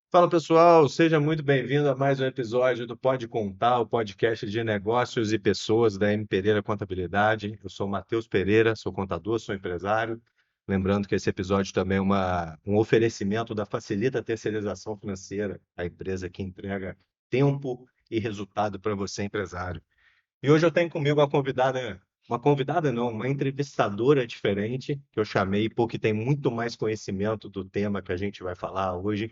Fala pessoal, seja muito bem-vindo a mais um episódio do Pode Contar, o podcast de negócios e pessoas da M Pereira Contabilidade. Eu sou Matheus Pereira, sou contador, sou empresário. Lembrando que esse episódio também é um oferecimento da Facilita Terceirização Financeira, a empresa que entrega tempo e resultado para você, empresário. E hoje eu tenho comigo uma convidada não, uma entrevistadora diferente, que eu chamei porque tem muito mais conhecimento do tema que a gente vai falar hoje,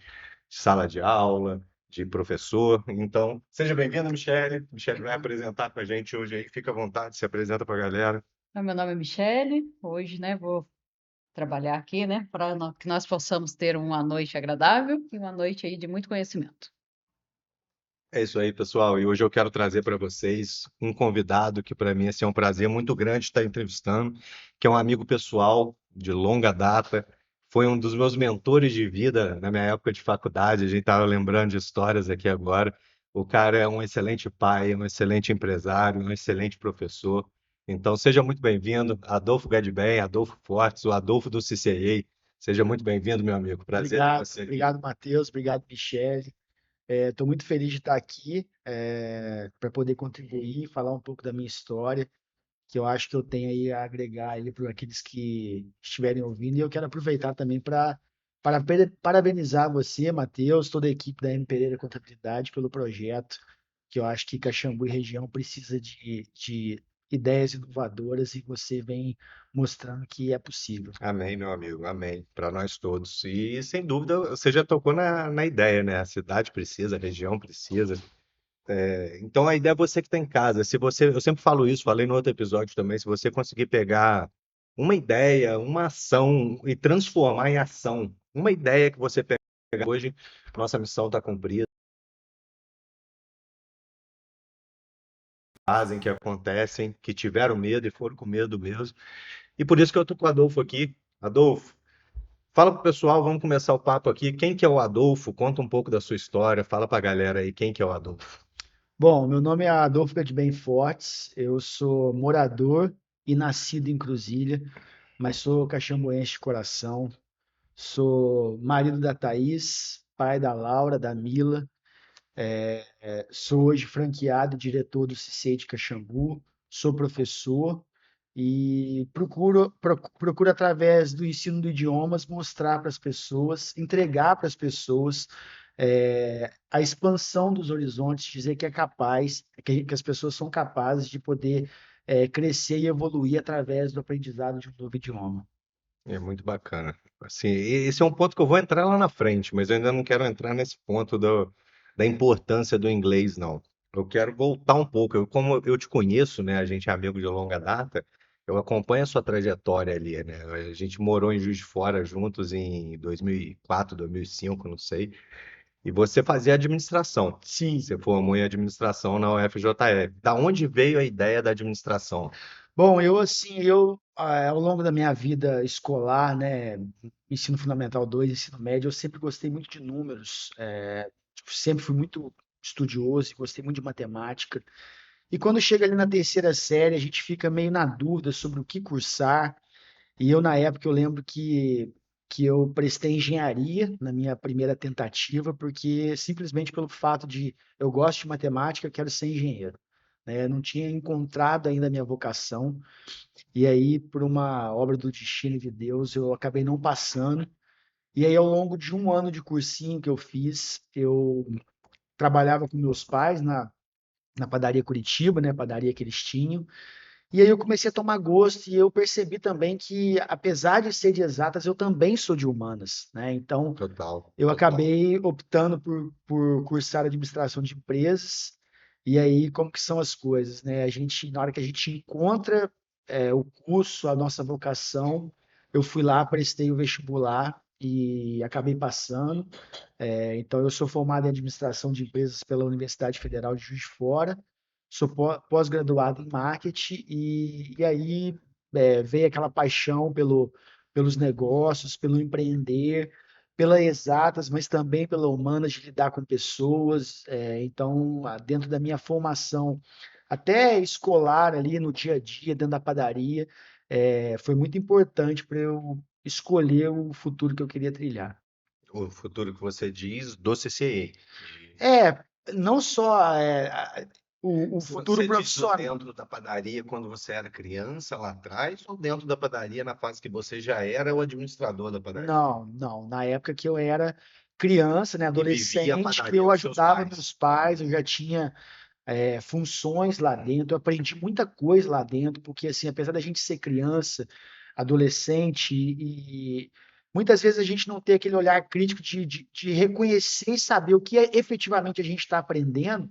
de sala de aula, de professor. Então, seja bem-vinda, Michele. Michele vai apresentar com a gente hoje aí. Fica à vontade, se apresenta para a galera. Meu nome é Michele. Hoje, vou trabalhar aqui, para que nós possamos ter uma noite agradável e uma noite aí de muito conhecimento. É isso aí, pessoal. E hoje eu quero trazer para vocês um convidado que para mim assim, é um prazer muito grande estar entrevistando, que é um amigo pessoal de longa data. Foi um dos meus mentores de vida na minha época de faculdade. A gente estava lembrando de histórias aqui agora. O cara é um excelente pai, um excelente empresário, um excelente professor. Então, seja muito bem-vindo, Adolfo Gadbem, Adolfo Fortes, o Adolfo do CCA. Seja muito bem-vindo, meu amigo. Prazer ter Obrigado, você aqui. obrigado, Matheus, obrigado, Michele. Estou muito feliz de estar aqui para poder contribuir e falar um pouco da minha história, que eu acho que eu tenho aí a agregar aí para aqueles que estiverem ouvindo. E eu quero aproveitar também para parabenizar você, Matheus, toda a equipe da M Pereira Contabilidade pelo projeto, que eu acho que Caxambu e região precisa de ideias inovadoras e você vem mostrando que é possível. Amém, meu amigo, amém, para nós todos. E sem dúvida, você já tocou na ideia, né? A cidade precisa, a região precisa. Então a ideia é você que está em casa. Se você, eu sempre falo isso, falei no outro episódio também, se você conseguir pegar uma ideia, uma ação e transformar em ação, uma ideia que você pega hoje, nossa missão está cumprida. Fazem, que acontecem, que tiveram medo e foram com medo mesmo. E por isso que eu estou com o Adolfo aqui. Adolfo, fala pro pessoal, vamos começar o papo aqui. Quem que é o Adolfo? Conta um pouco da sua história, fala pra galera aí quem que é o Adolfo. Bom, meu nome é Adolfo Gadbem Fortes, eu sou morador e nascido em Cruzília, mas sou caxambuense de coração, sou marido da Thaís, pai da Laura, da Mila, sou hoje franqueado e diretor do CICEI de Caxambu, sou professor e procuro através do ensino de idiomas mostrar para as pessoas, entregar para as pessoas a expansão dos horizontes, dizer que é capaz, que as pessoas são capazes de poder crescer e evoluir através do aprendizado de um novo idioma. É muito bacana. Assim, esse é um ponto que eu vou entrar lá na frente, mas eu ainda não quero entrar nesse ponto da importância do inglês, não. Eu quero voltar um pouco. Como eu te conheço, né? A gente é amigo de longa data. Eu acompanho a sua trajetória ali, né? A gente morou em Juiz de Fora juntos em 2004, 2005, não sei. E você fazia administração. Sim. Você formou em administração na UFJF. Da onde veio a ideia da administração? Bom, ao longo da minha vida escolar, né, ensino fundamental 2, ensino médio, eu sempre gostei muito de números, tipo, sempre fui muito estudioso e gostei muito de matemática. E quando chega ali na terceira série, a gente fica meio na dúvida sobre o que cursar. E eu, na época, eu lembro que eu prestei engenharia na minha primeira tentativa, porque simplesmente pelo fato de eu gosto de matemática, eu quero ser engenheiro, né? Eu não tinha encontrado ainda a minha vocação. E aí, por uma obra do destino de Deus, eu acabei não passando. E aí, ao longo de um ano de cursinho que eu fiz, eu trabalhava com meus pais na padaria Curitiba, né? Padaria que eles tinham. E aí eu comecei a tomar gosto e eu percebi também que, apesar de ser de exatas, eu também sou de humanas, né? Então, Total, eu total. acabei optando por cursar administração de empresas. E aí, como que são as coisas, né? Na hora que a gente encontra o curso, a nossa vocação, eu fui lá, prestei o vestibular e acabei passando. Então, eu sou formado em administração de empresas pela Universidade Federal de Juiz de Fora, sou pós-graduado em marketing e aí veio aquela paixão pelos negócios, pelo empreender, pela exatas, mas também pela humanas de lidar com pessoas. Então, dentro da minha formação, até escolar ali no dia a dia, dentro da padaria, foi muito importante para eu escolher o futuro que eu queria trilhar. O futuro que você diz do CCA. É, não só o futuro Você diz profissional. dentro da padaria quando você era criança lá atrás, ou dentro da padaria na fase que você já era o administrador da padaria? Não, não. Na época que eu era criança, né, E vivia a adolescente, que padaria eu dos seus ajudava pais. meus pais, eu já tinha funções lá dentro, eu aprendi muita coisa lá dentro, porque assim, apesar da gente ser criança, adolescente, e muitas vezes a gente não ter aquele olhar crítico de reconhecer e saber o que efetivamente a gente está aprendendo,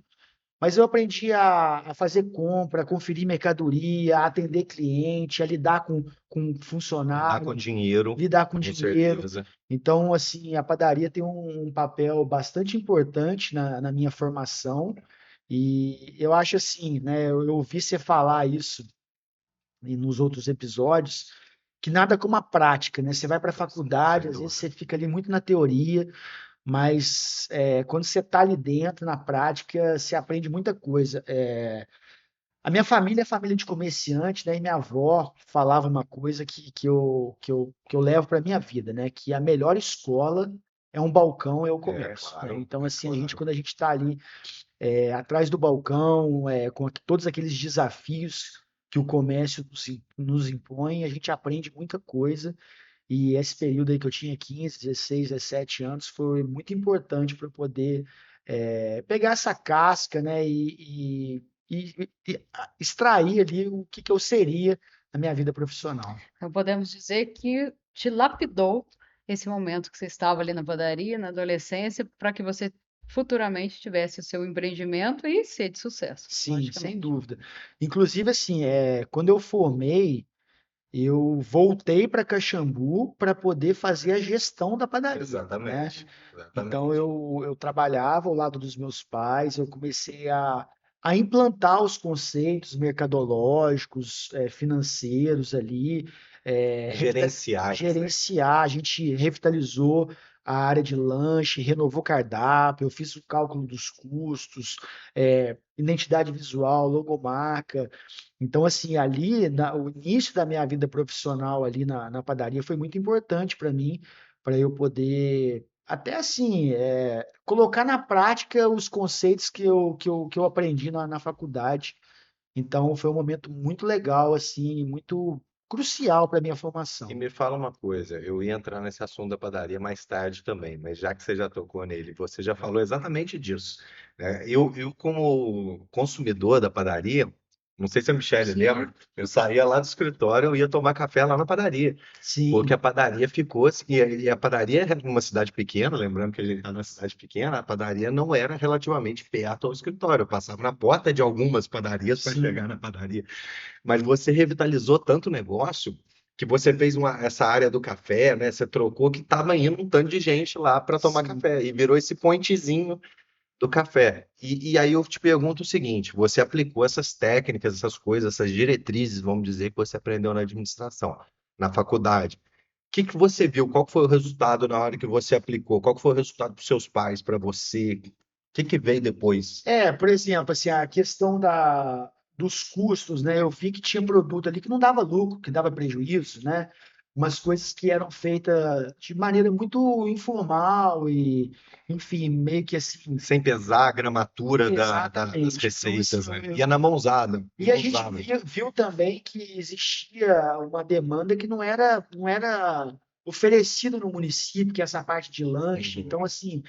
mas eu aprendi a fazer compra, a conferir mercadoria, a atender cliente, a lidar com Lidar funcionário, com dinheiro, lidar com com dinheiro. certeza. Então, assim, a padaria tem um papel bastante importante na minha formação. E eu acho assim, né? Eu ouvi você falar isso e nos outros episódios, que nada como a prática, né? Você vai para a faculdade, Sem às vezes dúvida. você fica ali muito na teoria, mas quando você está ali dentro, na prática, você aprende muita coisa. A minha família é família de comerciante, né? E minha avó falava uma coisa que eu levo para minha vida, né? Que a melhor escola é um balcão, é o É, comércio, né? claro, Então, assim, claro. quando a gente está ali atrás do balcão, com todos aqueles desafios que o comércio nos impõe, a gente aprende muita coisa. E esse período aí que eu tinha 15, 16, 17 anos foi muito importante para eu poder pegar essa casca, né, e extrair ali o que eu seria na minha vida profissional. Então, podemos dizer que te lapidou esse momento que você estava ali na padaria, na adolescência, para que você futuramente tivesse o seu empreendimento e ser de sucesso, Sim, sem logicamente. dúvida. Inclusive, assim, quando eu formei, eu voltei para Caxambu para poder fazer a gestão da padaria, né? Exatamente, Então exatamente. eu trabalhava ao lado dos meus pais, eu comecei a implantar os conceitos mercadológicos, financeiros ali, Gerenciais, né? gerenciar, a gente revitalizou a área de lanche, renovou cardápio, eu fiz o cálculo dos custos, identidade visual, logomarca. Então, assim, ali, o início da minha vida profissional ali na padaria foi muito importante para mim, para eu poder até assim, colocar na prática os conceitos que eu aprendi na faculdade. Então, foi um momento muito legal, assim, muito crucial para a minha E formação. me fala uma coisa, eu ia entrar nesse assunto da padaria mais tarde também, mas já que você já tocou nele, você já falou exatamente disso, né? Eu como consumidor da padaria, não sei se a Michelle Sim, lembra, eu saía lá do escritório, eu ia tomar café lá na padaria. Porque a Sim, padaria ficou assim, e a padaria é numa cidade pequena, lembrando que a gente está numa cidade pequena, a padaria não era relativamente perto ao escritório. Eu passava na porta de algumas padarias para sim, chegar na padaria. Mas você revitalizou tanto o negócio que você fez essa área do café, né? Você trocou que estava indo um tanto de gente lá para tomar sim. café e virou esse pontezinho do café. E aí eu te pergunto o seguinte: você aplicou essas técnicas, essas coisas, essas diretrizes, vamos dizer, que você aprendeu na administração, na faculdade. O que você viu? Qual que foi o resultado na hora que você aplicou? Qual que foi o resultado para os seus pais, para você? O que veio depois? Por exemplo, assim, a questão dos custos, né? Eu vi que tinha produto ali que não dava lucro, que dava prejuízo, né? Umas coisas que eram feitas de maneira muito informal e, enfim, meio que assim. Sem pesar a gramatura das Exatamente. Então, assim, receitas, né? Ia na mãozada, e a mãos gente dadas. viu também que existia uma demanda que não era oferecida no município, que é essa parte de lanche. Uhum. Então, assim,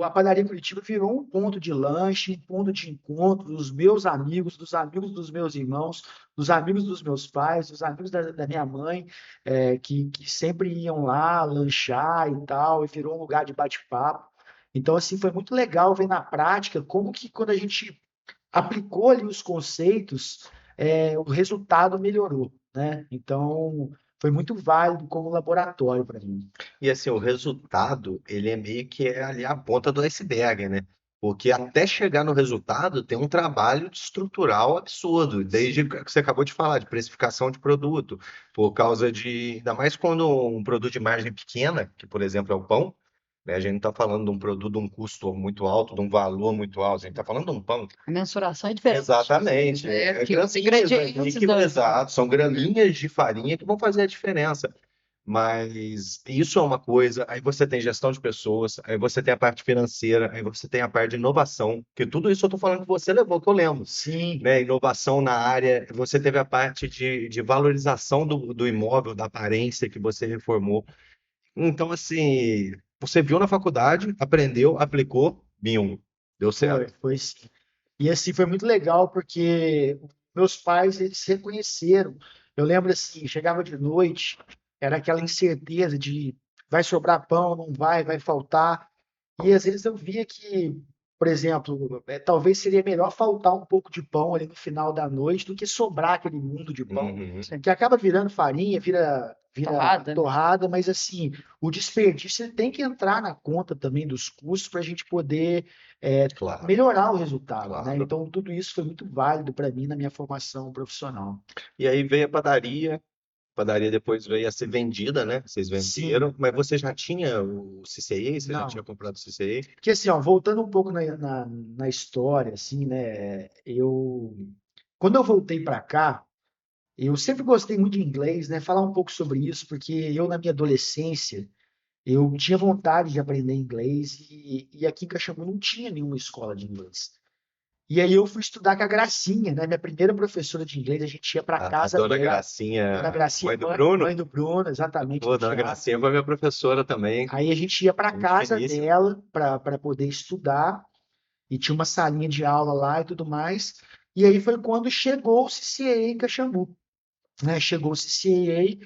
a padaria Curitiba virou um ponto de lanche, um ponto de encontro dos meus amigos, dos amigos dos meus irmãos, dos amigos dos meus pais, dos amigos da minha mãe, que sempre iam lá lanchar e tal, e virou um lugar de bate-papo. Então, assim, foi muito legal ver na prática como que quando a gente aplicou ali os conceitos, o resultado melhorou, né? Então, foi muito válido como laboratório para mim. E assim, o resultado, ele é meio que ali a ponta do iceberg, né? Porque até chegar no resultado tem um trabalho estrutural absurdo, desde o que você acabou de falar, de precificação de produto, por causa de, ainda mais quando um produto de margem pequena, que por exemplo é o pão, né? A gente não está falando de um produto de um custo muito alto, de um valor muito alto, a gente está falando de um pão. a mensuração é diferente. Exatamente, É é que os graminhas ali ingredientes que, da. exato, são graminhas de farinha que vão fazer a diferença. Mas isso é uma coisa, aí você tem gestão de pessoas, aí você tem a parte financeira, aí você tem a parte de inovação, que tudo isso eu estou falando que você levou, que eu lembro, Sim, né? Inovação na área, você teve a parte de valorização do imóvel, da aparência que você reformou. Então, assim, você viu na faculdade, aprendeu, aplicou, bingo, deu certo. foi sim. E assim, foi muito legal porque meus pais, eles reconheceram. Eu lembro assim, chegava de noite, era aquela incerteza de vai sobrar pão, não vai, vai faltar. E às vezes eu via que, por exemplo, talvez seria melhor faltar um pouco de pão ali no final da noite do que sobrar aquele mundo de pão, Uhum, Sim. que acaba virando farinha, vira Torrada, né? torrada, mas assim, o desperdício ele tem que entrar na conta também dos custos para a gente poder claro, melhorar o resultado, né? claro. Então, tudo isso foi muito válido para mim na minha formação profissional. E aí veio a padaria depois veio a ser vendida, né? Vocês Sim, venderam, mas você já tinha o CCA? Você já tinha não. comprado o CCA? Porque assim, ó, voltando um pouco na história, assim, né? Quando eu voltei para cá, eu sempre gostei muito de inglês, né? Falar um pouco sobre isso, porque eu, na minha adolescência, eu tinha vontade de aprender inglês e aqui em Caxambu não tinha nenhuma escola de inglês. E aí eu fui estudar com a Gracinha, né? Minha primeira professora de inglês, a gente ia para A casa dona dela, Dona Gracinha, Gracinha, mãe do Bruno? mãe do Bruno, exatamente, Pô, do dona teatro. Gracinha foi minha professora também, Aí a gente ia para gente casa finíssima. dela para poder estudar e tinha uma salinha de aula lá e tudo mais. E aí foi quando chegou o CCA em Caxambu, né? Chegou o CCA.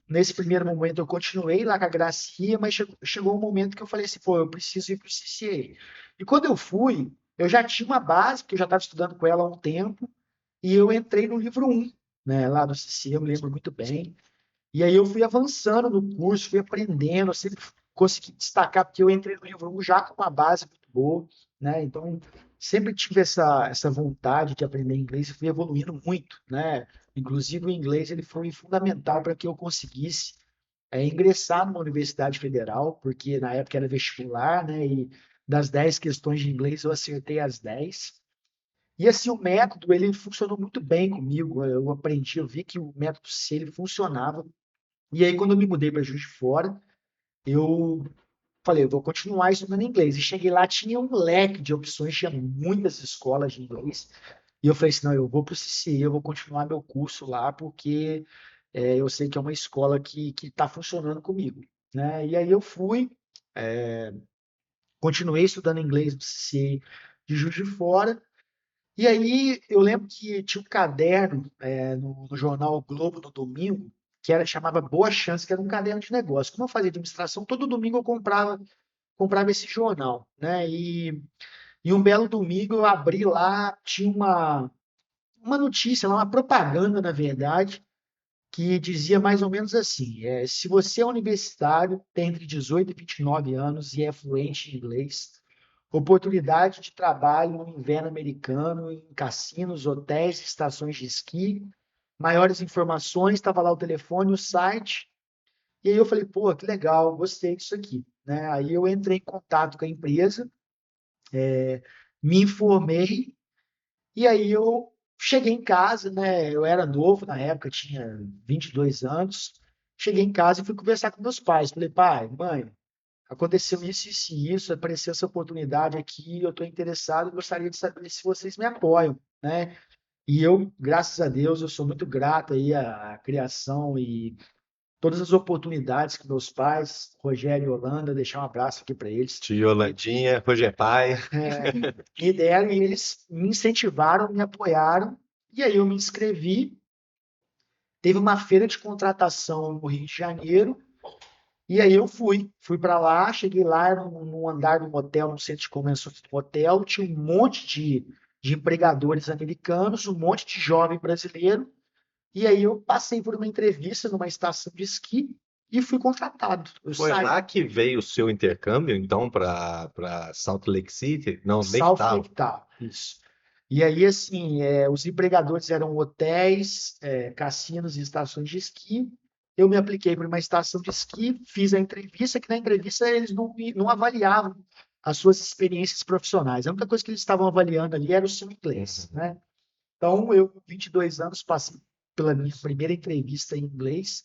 Nesse primeiro momento, eu continuei lá com a Gracia, mas chegou um momento que eu falei assim, pô, eu preciso ir para o CCA. E quando eu fui, eu já tinha uma base, porque eu já estava estudando com ela há um tempo, e eu entrei no livro um, né, lá do CCA, eu me lembro muito bem. E aí eu fui avançando no curso, fui aprendendo, eu sempre consegui destacar, porque eu entrei no livro um já com uma base muito boa, né? Então, sempre tive essa vontade de aprender inglês e fui evoluindo muito, né? Inclusive, o inglês ele foi fundamental para que eu conseguisse ingressar numa universidade federal, porque na época era vestibular, né? E das 10 questões de inglês eu acertei as 10. E assim, o método ele funcionou muito bem comigo. Eu aprendi, eu vi que o método C ele funcionava. E aí, quando eu me mudei para Juiz de Fora, eu falei, eu vou continuar estudando inglês. E cheguei lá, tinha um leque de opções, tinha muitas escolas de inglês. E eu falei assim, não, eu vou para o CCI, eu vou continuar meu curso lá, porque eu sei que é uma escola que está funcionando comigo, né? E aí eu fui, continuei estudando inglês no CCI de Juiz de Fora. E aí eu lembro que tinha um caderno no jornal O Globo no domingo, chamava Boa Chance, que era um caderno de negócio. Como eu fazia administração, todo domingo eu comprava esse jornal, né? E um belo domingo eu abri lá, tinha uma notícia, lá, uma propaganda, na verdade, que dizia mais ou menos assim: se você é universitário, tem entre 18 e 29 anos e é fluente em inglês, oportunidade de trabalho no inverno americano, em cassinos, hotéis, estações de esqui. Maiores informações, estava lá o telefone, o site. E aí eu falei, pô, que legal, gostei disso aqui, né? Aí eu entrei em contato com a empresa, me informei, e aí eu cheguei em casa, né? Eu era novo na época, tinha 22 anos. Cheguei em casa e fui conversar com meus pais. Falei, pai, mãe, aconteceu isso e isso, apareceu essa oportunidade aqui, eu estou interessado e gostaria de saber se vocês me apoiam, né? E eu, graças a Deus, eu sou muito grato aí à criação e todas as oportunidades que meus pais, Rogério e Holanda, deixar um abraço aqui para eles, Tia Yolandinha, Roger Pai. me deram e eles me incentivaram, me apoiaram. E aí eu me inscrevi. Teve uma feira de contratação no Rio de Janeiro. E aí eu fui para lá, cheguei lá, era num andar de um hotel, num centro de convenções do hotel, tinha um monte de empregadores americanos, um monte de jovem brasileiro, e aí eu passei por uma entrevista numa estação de esqui e fui contratado. Eu Foi saí lá que veio o seu intercâmbio, então, para Salt Lake City? Não, Lake South Tahoe. Lake Tahoe, isso. E aí, assim, os empregadores eram hotéis, cassinos e estações de esqui. Eu me apliquei para uma estação de esqui, fiz a entrevista, que na entrevista eles não avaliavam as suas experiências profissionais. A única coisa que eles estavam avaliando ali era o seu inglês, Uhum. né? Então, eu, com 22 anos, passei pela minha primeira entrevista em inglês,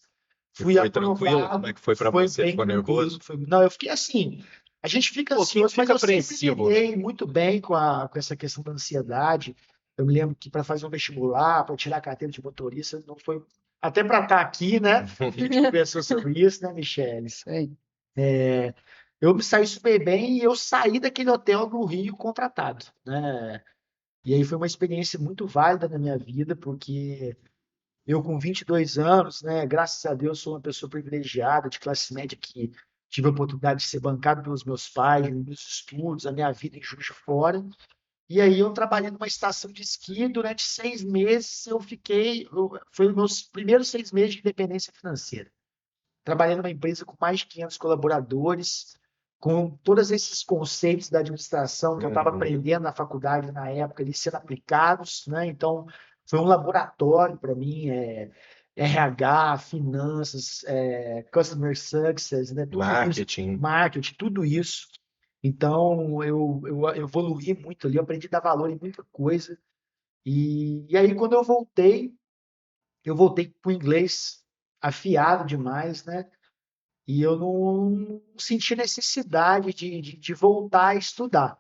Fui foi tranquilo? Como aprovado, é que foi para foi você? bem Ficou tranquilo. nervoso? Não, eu fiquei assim. A gente fica Um pouquinho ansioso, mas fica eu sempre apreensivo, né? lidei muito bem com essa questão da ansiedade. Eu me lembro que para fazer um vestibular, para tirar a carteira de motorista, não foi. Até para estar aqui, né? A gente conversou sobre isso, né, Michele? Isso aí. Eu me saí super bem e eu saí daquele hotel no Rio contratado, né? E aí foi uma experiência muito válida na minha vida, porque eu com 22 anos, né, graças a Deus sou uma pessoa privilegiada, de classe média, que tive a oportunidade de ser bancado pelos meus pais, nos meus estudos, a minha vida em Juiz de Fora. E aí eu trabalhei numa estação de esqui durante 6 meses, foi os meus primeiros 6 meses de independência financeira. Trabalhei numa empresa com mais de 500 colaboradores, com todos esses conceitos da administração que eu estava Uhum. aprendendo na faculdade na época, eles sendo aplicados, né? Então, foi um laboratório para mim, RH, finanças, customer success, né? Tudo isso, Marketing. marketing, tudo isso. Então, eu evoluí muito ali, eu aprendi a dar valor em muita coisa. E aí, quando eu voltei para o inglês afiado demais, né? E eu não senti necessidade de voltar a estudar.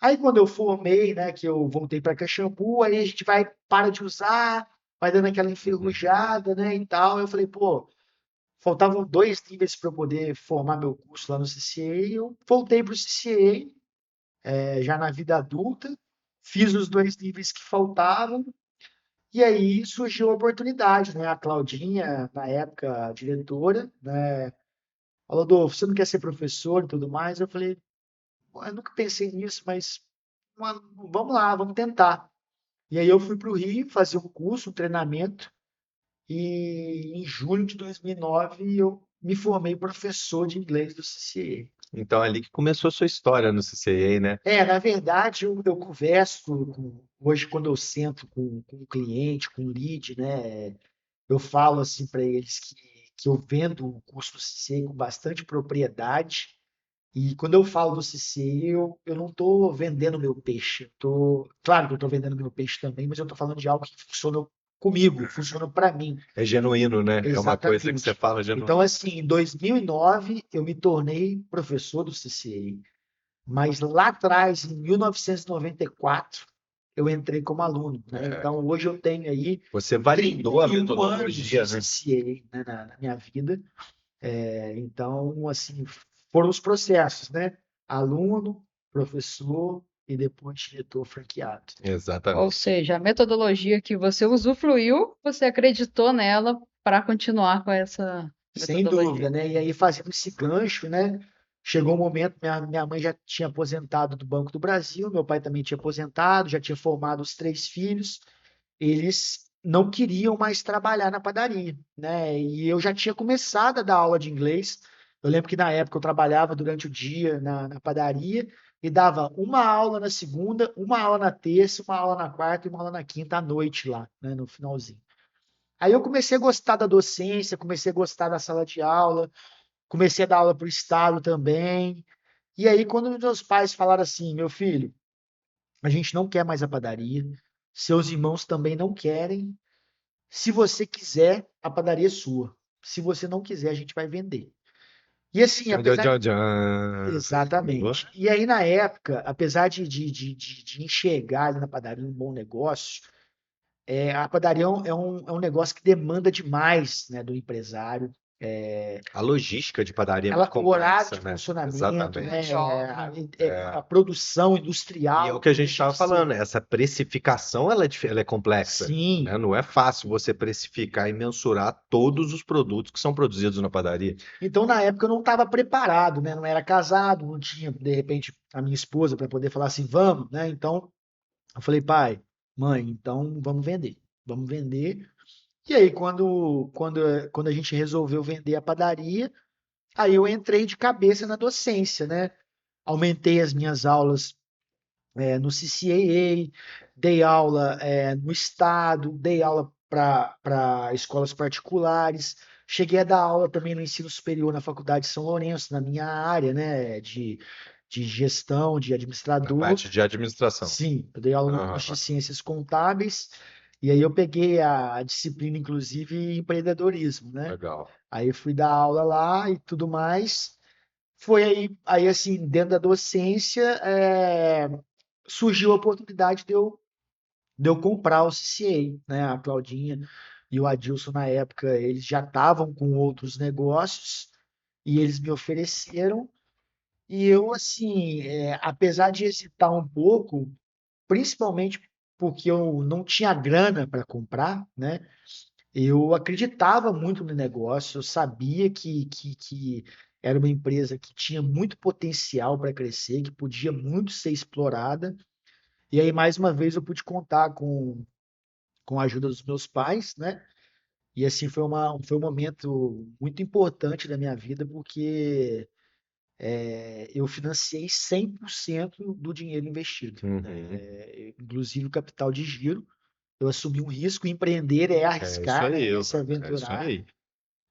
Aí quando eu formei, né, que eu voltei para Caxambu, aí a gente para de usar, vai dando aquela enferrujada, né, e tal. Eu falei, pô, faltavam 2 níveis para eu poder formar meu curso lá no CCA, e eu voltei para o CCA, já na vida adulta, fiz os 2 níveis que faltavam, e aí surgiu a oportunidade, né, a Claudinha, na época, a diretora, né, falou, Adolfo, você não quer ser professor e tudo mais? Eu falei, "Pô, eu nunca pensei nisso, mas vamos lá, vamos tentar." E aí eu fui para o Rio fazer um curso, um treinamento, e em julho de 2009 eu me formei professor de inglês do CCA. Então, ali que começou a sua história no CCA, né? Na verdade, eu converso hoje quando eu sento com um cliente, com um lead, né? Eu falo assim para eles que eu vendo o curso do CCA com bastante propriedade. E quando eu falo do CC, eu não estou vendendo meu peixe. Claro que eu estou vendendo meu peixe também, mas eu estou falando de algo que funciona comigo, funciona para mim. É genuíno, né? É uma coisa que você Exatamente. fala Então, genuíno. assim, em 2009, eu me tornei professor do CCA. Mas lá atrás, em 1994, eu entrei como aluno, né? Então, hoje eu tenho aí Você validou a 31 anos de metodologia, né? CCA, né, na minha vida. Então, assim, foram os processos, né? Aluno, professor e depois diretor franqueado. Ou Exatamente. seja, a metodologia que você usufruiu, você acreditou nela para continuar com essa Sem dúvida, metodologia. né? E aí, fazendo esse gancho, né? Chegou um momento, minha mãe já tinha aposentado do Banco do Brasil, meu pai também tinha aposentado, já tinha formado os 3 filhos. Eles não queriam mais trabalhar na padaria, né? E eu já tinha começado a dar aula de inglês. Eu lembro que na época eu trabalhava durante o dia na padaria e dava uma aula na segunda, uma aula na terça, uma aula na quarta e uma aula na quinta à noite lá, né, no finalzinho. Aí eu comecei a gostar da docência, comecei a gostar da sala de aula, comecei a dar aula para o estado também. E aí, quando meus pais falaram assim, meu filho, a gente não quer mais a padaria, seus irmãos também não querem. Se você quiser, a padaria é sua. Se você não quiser, a gente vai vender. E assim, Tchan, tchan, apesar. tchan, tchan. Exatamente. E aí, na época, apesar de enxergar ali na padaria um bom negócio, a padaria é um negócio que demanda demais, né, do empresário. A logística de padaria é muito O horário complexa, de né? funcionamento, Mão né, de Exatamente. obra. a produção E é o industrial, que a que gente deixa estava de ser. falando, né? Essa precificação ela é complexa, Sim. né? Não é fácil você precificar e mensurar todos os produtos que são produzidos na padaria. Então, na época, eu não estava preparado, né? Não era casado, não tinha, de repente, a minha esposa para poder falar assim, vamos, né? Então, eu falei, pai, mãe, então vamos vender. Vamos vender. E aí, quando a gente resolveu vender a padaria, aí eu entrei de cabeça na docência, né? Aumentei as minhas aulas no CCAA, dei aula no estado, dei aula para escolas particulares, cheguei a dar aula também no ensino superior na Faculdade de São Lourenço, na minha área, né, de gestão, de Na administrador. parte de administração. Sim, eu dei aula no curso de Aham. Ciências Contábeis. E aí eu peguei a disciplina, inclusive, empreendedorismo, né? Legal. Aí eu fui dar aula lá e tudo mais. Foi aí assim, dentro da docência, surgiu a oportunidade de eu comprar o CCA, né? A Claudinha e o Adilson, na época, eles já estavam com outros negócios e eles me ofereceram. E eu, assim, apesar de hesitar um pouco, principalmente porque eu não tinha grana para comprar, né? Eu acreditava muito no negócio, eu sabia que era uma empresa que tinha muito potencial para crescer, que podia muito ser explorada. E aí, mais uma vez, eu pude contar com a ajuda dos meus pais, né? E assim, foi um momento muito importante da minha vida, porque eu financiei 100% do dinheiro investido, né? Uhum. Inclusive o capital de giro. Eu assumi um risco, empreender é É isso arriscar, né? aí, É se mano. É isso aventurar. aí.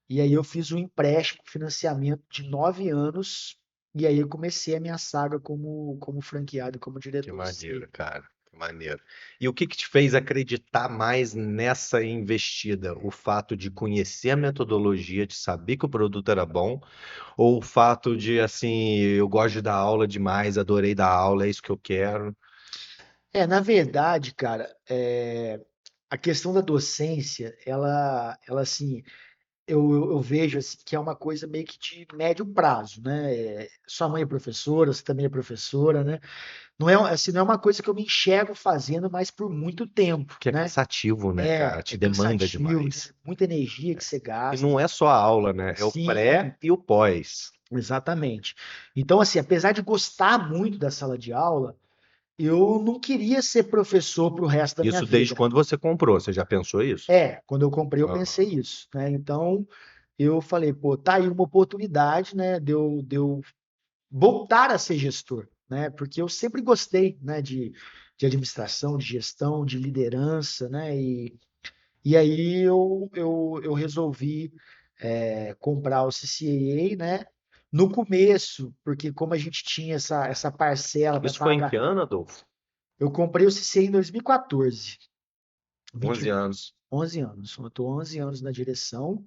E aí eu fiz um empréstimo, financiamento de 9 anos, e aí eu comecei a minha saga como franqueado, como Que diretor maneiro, C. cara. Que maneiro. E o que que te fez acreditar mais nessa investida? O fato de conhecer a metodologia, de saber que o produto era bom, ou o fato de, assim, eu gosto de dar aula demais, adorei dar aula, é isso que eu quero? Na verdade, cara, a questão da docência, ela assim, eu vejo assim, que é uma coisa meio que de médio prazo, né? Sua mãe é professora, você também é professora, né? Não é, assim, não é uma coisa que eu me enxergo fazendo mais por muito tempo, Que é né? cansativo, né, cara? É Te demanda cansativo, né? demais. Muita energia que você E gasta. não é só a aula, né? É o Sim, pré e o pós. exatamente. Então, assim, apesar de gostar muito da sala de aula, eu não queria ser professor para o resto da minha Isso desde vida. quando você comprou, você já pensou isso? Quando eu comprei, eu pensei Aham. isso, né? Então, eu falei, pô, tá aí uma oportunidade, né, de eu voltar a ser gestor, né? Porque eu sempre gostei, né, de administração, de gestão, de liderança, né? E aí eu resolvi comprar o CCAA, né? No começo, porque como a gente tinha essa parcela para Isso foi em que pagar, ano, Adolfo? eu comprei o CCAA em 2014, 11 20, anos. 11 anos. Eu estou 11 anos na direção,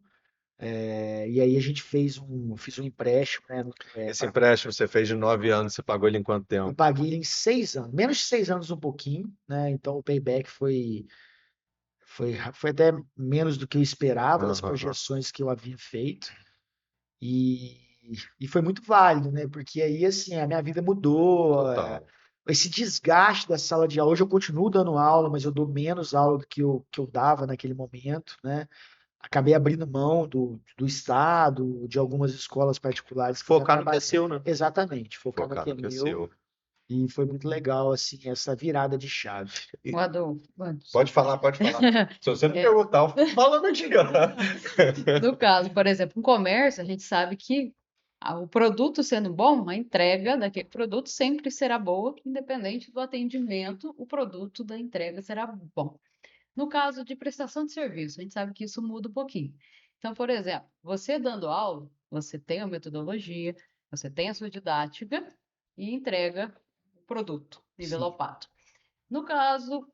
e aí a gente fiz um empréstimo, né? Esse empréstimo você fez de 9 anos, você pagou ele em quanto Eu tempo? paguei ele em 6 anos, menos de 6 anos um pouquinho, né? Então o payback foi até menos do que eu esperava das Aham. projeções que eu havia feito. E, e foi muito válido, né? Porque aí, assim, a minha vida mudou. Total. Esse desgaste da sala de aula, hoje eu continuo dando aula, mas eu dou menos aula do que eu dava naquele momento, né? Acabei abrindo mão do estado, de algumas escolas particulares que eu já Focar no que é trabalhei. seu, né? Exatamente, focar no Focar que no é que é meu. seu. E foi muito legal, assim, essa virada de chave. O E- Adolfo, Pode falar, pode falar. Se você me é, perguntar, eu fico falando aqui, ó. no caso, por exemplo, um comércio, a gente sabe que o produto sendo bom, a entrega daquele produto sempre será boa, independente do atendimento, o produto da entrega será bom. No caso de prestação de serviço, a gente sabe que isso muda um pouquinho. Então, por exemplo, você dando aula, você tem a metodologia, você tem a sua didática e entrega o produto Sim, envelopado. No caso,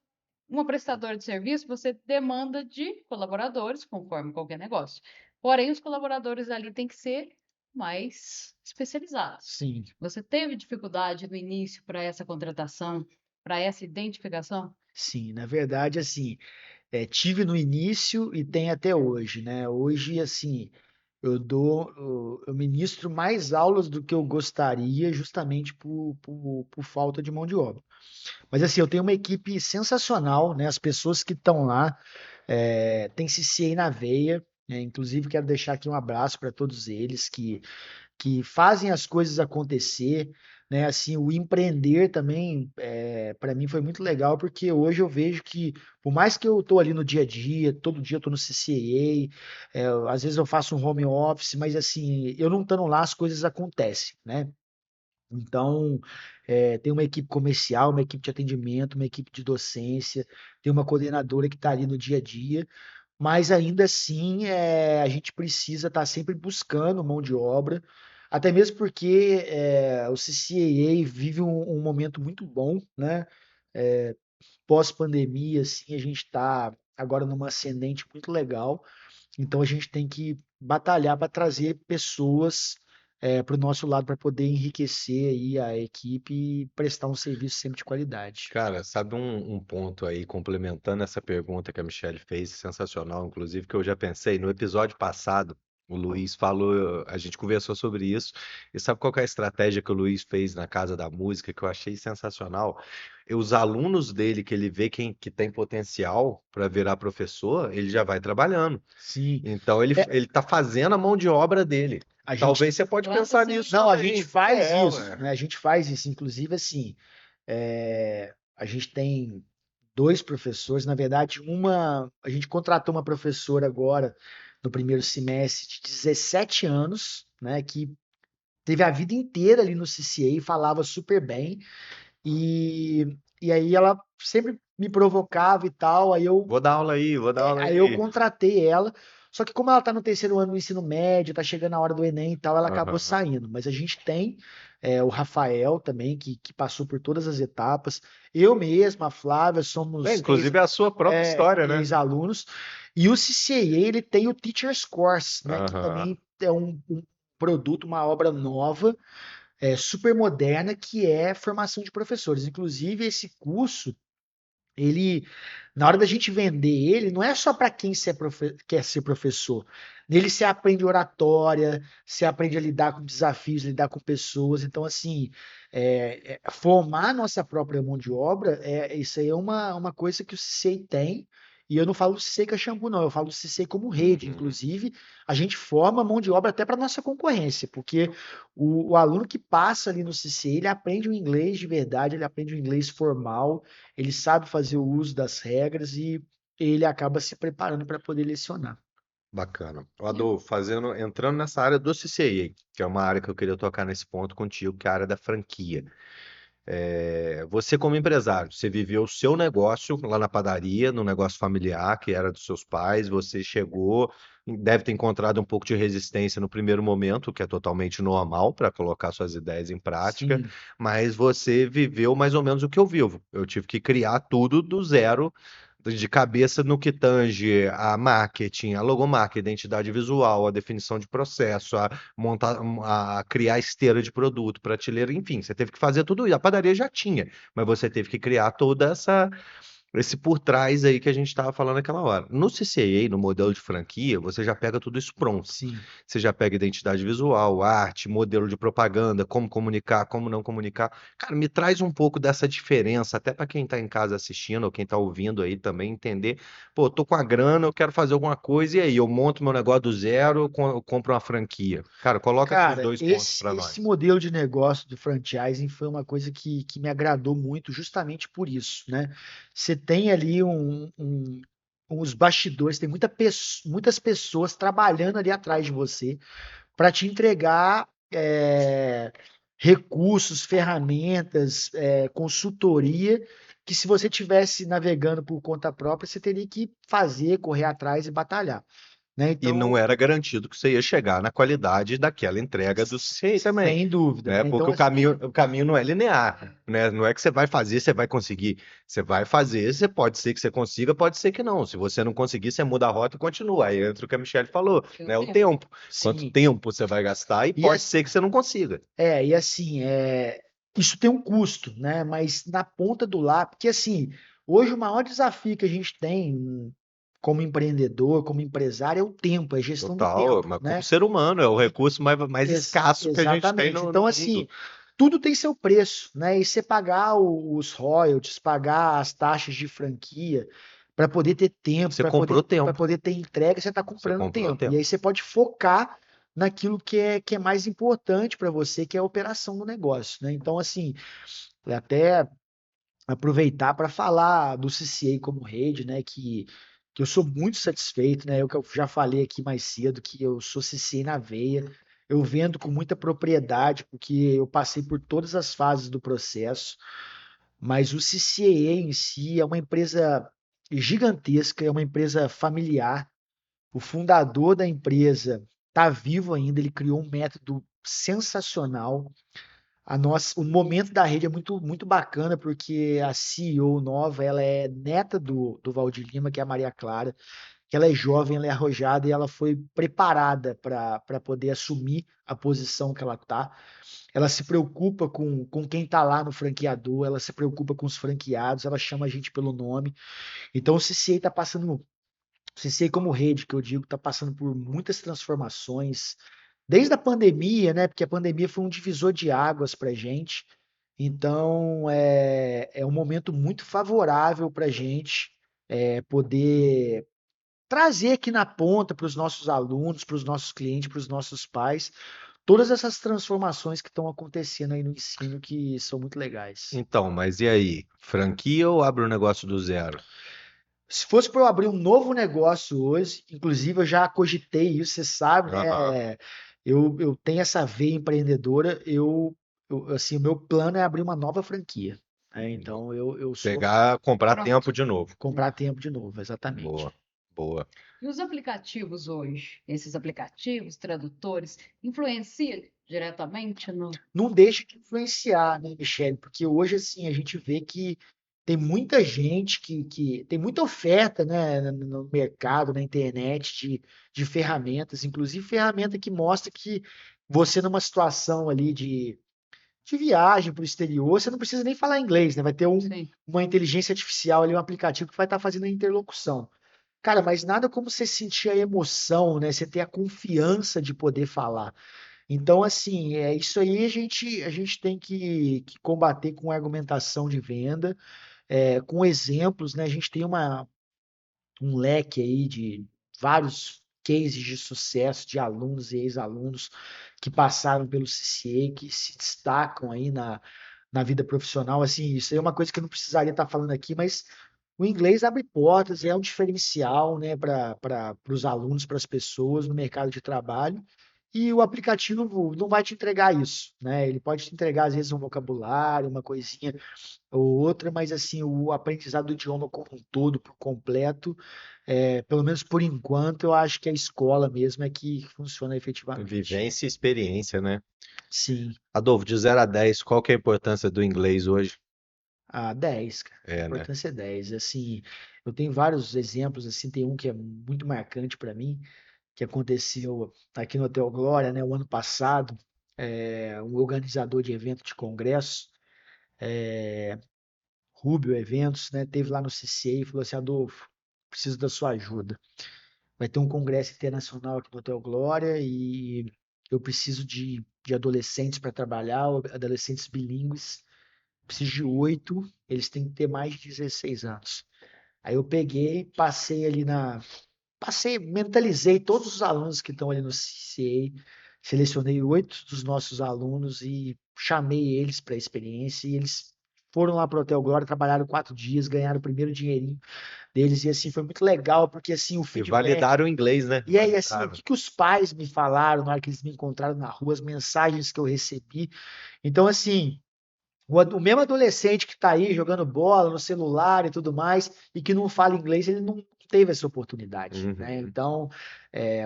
uma prestadora de serviço, você demanda de colaboradores, conforme qualquer negócio. Porém, os colaboradores ali têm que ser mais especializados. sim, Você teve dificuldade no início para essa contratação, para essa identificação? sim. Na verdade, assim, tive no início e tem até hoje, né? Hoje, assim, eu ministro mais aulas do que eu gostaria, justamente por falta de mão de obra. Mas assim, eu tenho uma equipe sensacional, né? As pessoas que estão lá têm CCA na veia, né? Inclusive, quero deixar aqui um abraço para todos eles que fazem as coisas acontecer, né? Assim, o empreender também, para mim foi muito legal, porque hoje eu vejo que, por mais que eu estou ali no dia a dia, todo dia eu estou no CCA, às vezes eu faço um home office, mas assim, eu não estando lá, as coisas acontecem, né? Então, tem uma equipe comercial, uma equipe de atendimento, uma equipe de docência, tem uma coordenadora que está ali no dia a dia, mas ainda assim a gente precisa estar sempre buscando mão de obra, até mesmo porque o CCAA vive um momento muito bom, né? pós-pandemia, assim, a gente está agora numa ascendente muito legal, então a gente tem que batalhar para trazer pessoas para o nosso lado para poder enriquecer aí a equipe e prestar um serviço sempre de qualidade. Cara, sabe um ponto aí, complementando essa pergunta que a Michelle fez, sensacional, inclusive, que eu já pensei no episódio passado, o Luiz falou, a gente conversou sobre isso, e sabe qual que é a estratégia que o Luiz fez na Casa da Música, que eu achei sensacional? Os alunos dele, que ele vê quem que tem potencial para virar professor, ele já vai trabalhando. Sim, Então ele tá fazendo a mão de obra dele. a gente, Talvez você pode Planta pensar nisso não, a gente também. faz É, isso, ué. né? A gente faz isso, inclusive assim, a gente tem dois professores, na verdade, a gente contratou uma professora agora no primeiro semestre de 17 anos, né, que teve a vida inteira ali no CCA, falava super bem, e aí ela sempre me provocava e tal, Vou dar aula aí, vou dar aula aí eu aí. contratei ela, só que como ela tá no terceiro ano do ensino médio, tá chegando a hora do Enem e tal, ela acabou Aham. saindo. Mas a gente tem o Rafael também, que passou por todas as etapas. Eu mesma, a Flávia, É, somos inclusive é a sua própria história, né? ex-alunos. E o CCA, ele tem o Teacher's Course, né, que Aham. também é um produto, uma obra nova, super moderna, que é formação de professores. Inclusive, esse curso ele, na hora da gente vender ele, não é só para quem quer ser professor. Nele você aprende oratória, você aprende a lidar com desafios, lidar com pessoas. Então, assim, formar nossa própria mão de obra, isso aí é uma coisa que o CCI tem. E eu não falo do CCI Caxambu, não. Eu falo do CCI como rede. Uhum. Inclusive, a gente forma mão de obra até para nossa concorrência, porque o aluno que passa ali no CCI, ele aprende o inglês de verdade, ele aprende o inglês formal, ele sabe fazer o uso das regras e ele acaba se preparando para poder lecionar. Bacana. O E Adolfo, entrando nessa área do CCA, que é uma área que eu queria tocar nesse ponto contigo, que é a área da franquia. Você como empresário, você viveu o seu negócio lá na padaria, no negócio familiar, que era dos seus pais, você chegou, deve ter encontrado um pouco de resistência no primeiro momento, que é totalmente normal para colocar suas ideias em prática, Sim, mas você viveu mais ou menos o que eu vivo. Eu tive que criar tudo do zero, de cabeça no que tange a marketing, a logomarca, a identidade visual, a definição de processo, montar, a criar esteira de produto, prateleira, enfim, você teve que fazer tudo isso. A padaria já tinha, mas você teve que criar toda esse por trás aí que a gente estava falando naquela hora. No CCA, no modelo de franquia, você já pega tudo isso pronto. sim. Você já pega identidade visual, arte, modelo de propaganda, como comunicar, como não comunicar. Cara, me traz um pouco dessa diferença, até para quem está em casa assistindo ou quem está ouvindo aí também entender. Pô, tô com a grana, eu quero fazer alguma coisa, e aí eu monto meu negócio do zero, eu compro uma franquia. Cara, coloca esses Cara, dois pontos esse, para esse nós. modelo de negócio do franchising foi uma coisa que me agradou muito, justamente por isso, né? Você tem ali uns bastidores, tem muitas pessoas trabalhando ali atrás de você para te entregar recursos, ferramentas, consultoria, que se você tivesse navegando por conta própria, você teria que fazer, correr atrás e batalhar, né? E Então, não era garantido que você ia chegar na qualidade daquela entrega do CCA também, sem dúvida, né? né? Então, Porque o caminho não é linear, né? Não é que você vai fazer, você vai conseguir. Você vai fazer, você pode ser que você consiga, pode ser que não. Se você não conseguir, você muda a rota e continua. Aí entra o que a Michelle falou, o né? O tempo. tempo. Quanto sim. tempo você vai gastar e E, pode ser que você não consiga. e assim, isso tem um custo, né? Mas na ponta do lápis, porque assim, hoje o maior desafio que a gente tem como empreendedor, como empresário, é o tempo, é a gestão do Total, tempo, mas como né? ser humano, é o recurso mais escasso que a gente tem Exatamente. no Então, mundo. assim, tudo tem seu preço, né? E você pagar os royalties, pagar as taxas de franquia, para poder ter tempo, Você para comprou poder, para tempo. poder ter entrega, você está Você comprando comprou tempo. E tempo. aí você pode focar naquilo que é mais importante para você, que é a operação do negócio, né? Então, assim, até aproveitar para falar do CCA como rede, né? Que eu sou muito satisfeito, né? Que eu já falei aqui mais cedo que eu sou CCA na veia. Eu vendo com muita propriedade, porque eu passei por todas as fases do processo. Mas o CCA em si é uma empresa gigantesca, é uma empresa familiar. O fundador da empresa está vivo ainda, ele criou um método sensacional. O momento da rede é muito, muito bacana, porque a CEO nova, ela é neta do Valdir Lima, que é a Maria Clara, que ela é jovem, ela é arrojada e ela foi preparada para poder assumir a posição que ela está. Ela se preocupa com quem está lá no franqueador, ela se preocupa com os franqueados, ela chama a gente pelo nome. Então o CCA está passando, o CCA como rede, que eu digo, está passando por muitas transformações, desde a pandemia, né? Porque a pandemia foi um divisor de águas para a gente. Então é um momento muito favorável para a gente poder trazer aqui na ponta para os nossos alunos, para os nossos clientes, para os nossos pais, todas essas transformações que estão acontecendo aí no ensino que são muito legais. Então, mas e aí? Franquia ou abre um negócio do zero? Se fosse para eu abrir um novo negócio hoje, inclusive eu já cogitei isso, você sabe, Aham. né? Eu tenho essa veia empreendedora, assim, o meu plano é abrir uma nova franquia, né? Então eu sou Pegar, comprar Pronto. tempo de novo. comprar tempo de novo, exatamente. Boa, boa. E os aplicativos hoje? Esses aplicativos, tradutores, influenciam diretamente no. Não deixa de influenciar, né, Michele? Porque hoje, assim, a gente vê que tem muita gente que tem muita oferta, né, no mercado, na internet, de ferramentas, inclusive ferramenta que mostra que você, numa situação ali de viagem para o exterior, você não precisa nem falar inglês, né? Vai ter Sim. uma inteligência artificial ali, um aplicativo que vai estar fazendo a interlocução. Cara, mas nada como você sentir a emoção, né? Você ter a confiança de poder falar. Então, assim, isso aí a gente tem que combater com argumentação de venda, com exemplos, né? A gente tem um leque aí de vários cases de sucesso de alunos e ex-alunos que passaram pelo CCA, que se destacam aí na vida profissional. Assim, isso aí é uma coisa que eu não precisaria estar falando aqui, mas o inglês abre portas, é um diferencial, né, para os alunos, para as pessoas no mercado de trabalho. E o aplicativo não vai te entregar isso, né? Ele pode te entregar, às vezes, um vocabulário, uma coisinha ou outra, mas, assim, o aprendizado do idioma como um todo, por completo, pelo menos por enquanto, eu acho que a escola mesmo é que funciona efetivamente. Vivência e experiência, né? Sim, Adolfo, de 0 a 10, qual que é a importância do inglês hoje? 10, cara. A É, né? importância é 10. Assim, eu tenho vários exemplos, assim, tem um que é muito marcante para mim, que aconteceu aqui no Hotel Glória, né, o ano passado, um organizador de evento de congresso, Rubio Eventos, né, teve lá no CCA e falou assim, Adolfo, preciso da sua ajuda. Vai ter um congresso internacional aqui no Hotel Glória e eu preciso de adolescentes para trabalhar, adolescentes bilíngues, preciso de 8, eles têm que ter mais de 16 anos. Aí eu peguei, mentalizei todos os alunos que estão ali no CCA, selecionei 8 dos nossos alunos e chamei eles para a experiência e eles foram lá para o Hotel Glória, trabalharam 4 dias, ganharam o primeiro dinheirinho deles e assim foi muito legal porque assim o E feedback validaram o inglês, né? e aí assim o Validaram. que que os pais me falaram na hora que eles me encontraram na rua, as mensagens que eu recebi. Então assim o mesmo adolescente que está aí jogando bola no celular e tudo mais, e que não fala inglês, ele não teve essa oportunidade, né? Uhum. Então,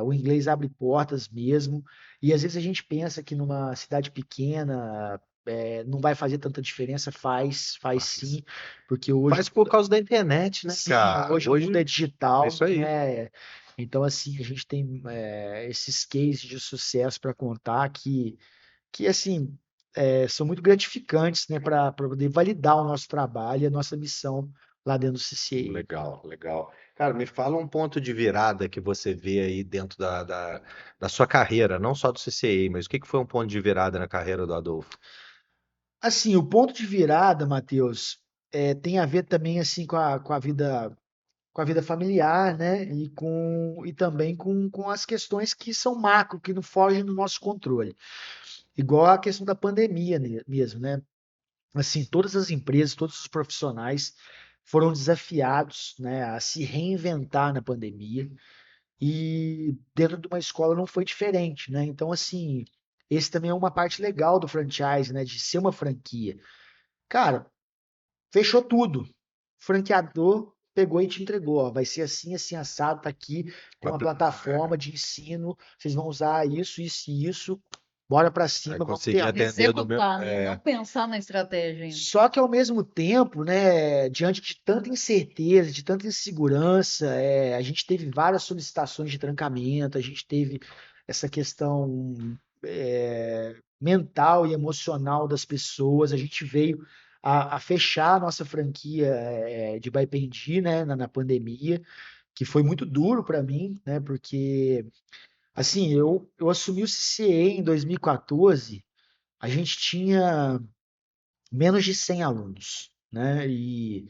o inglês abre portas mesmo, e às vezes a gente pensa que numa cidade pequena não vai fazer tanta diferença, faz Faz. sim, porque hoje, Faz por causa da internet, né, sim, cara? hoje o mundo é Hoje é digital, isso aí. né? Então, assim, a gente tem esses cases de sucesso para contar que assim são muito gratificantes, né, para poder validar o nosso trabalho e a nossa missão lá dentro do CCA. Legal, legal. Cara, me fala um ponto de virada que você vê aí dentro da sua carreira, não só do CCA, mas o que que foi um ponto de virada na carreira do Adolfo? Assim, o ponto de virada, Matheus, tem a ver também assim com a vida familiar, né, e também com as questões que são macro, que não fogem do nosso controle. Igual a questão da pandemia mesmo, né? Assim, todas as empresas, todos os profissionais foram desafiados, né, a se reinventar na pandemia. E dentro de uma escola não foi diferente, né? Então, assim, esse também é uma parte legal do franchise, né? De ser uma franquia. Cara, fechou tudo. O franqueador pegou e te entregou, ó, vai ser assim, assim, assado, tá aqui, tem uma plataforma de ensino, vocês vão usar isso, isso e isso. bora pra Aí cima, vamos consegui ter. atender do meu. Executar, né? Não pensar na estratégia ainda. Só que ao mesmo tempo, né, diante de tanta incerteza, de tanta insegurança, a gente teve várias solicitações de trancamento, a gente teve essa questão mental e emocional das pessoas, a gente veio a fechar a nossa franquia de Baipendi, né, na pandemia, que foi muito duro para mim, né, porque assim, eu assumi o CCA em 2014, a gente tinha menos de 100 alunos, né? E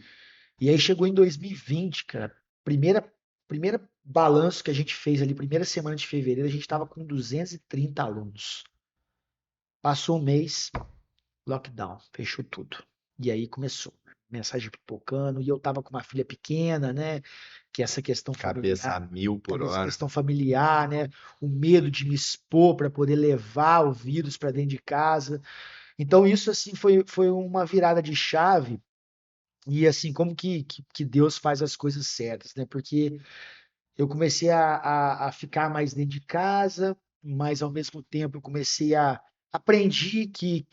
aí chegou em 2020, cara, primeira balanço que a gente fez ali, primeira semana de fevereiro, a gente estava com 230 alunos. Passou um mês, lockdown, fechou tudo. E aí começou, mensagem pipocando, e eu tava com uma filha pequena, né? Que essa questão Cabeça a familiar, mil por essa hora. questão familiar, né? O medo de me expor para poder levar o vírus para dentro de casa. Então isso assim foi uma virada de chave e assim como que Deus faz as coisas certas, né? Porque eu comecei a ficar mais dentro de casa, mas ao mesmo tempo eu comecei a aprendi que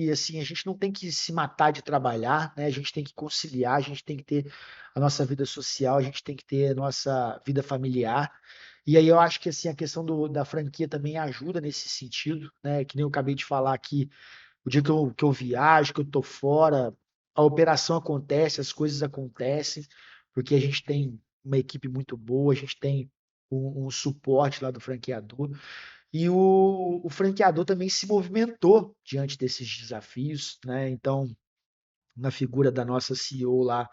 assim a gente não tem que se matar de trabalhar, né? A gente tem que conciliar, a gente tem que ter a nossa vida social, a gente tem que ter a nossa vida familiar. E aí eu acho que assim a questão da franquia também ajuda nesse sentido, né? Que nem eu acabei de falar aqui, o dia que eu viajo, que eu tô fora, a operação acontece, as coisas acontecem, porque a gente tem uma equipe muito boa, a gente tem um suporte lá do franqueador. E o franqueador também se movimentou diante desses desafios, né? Então, na figura da nossa CEO lá,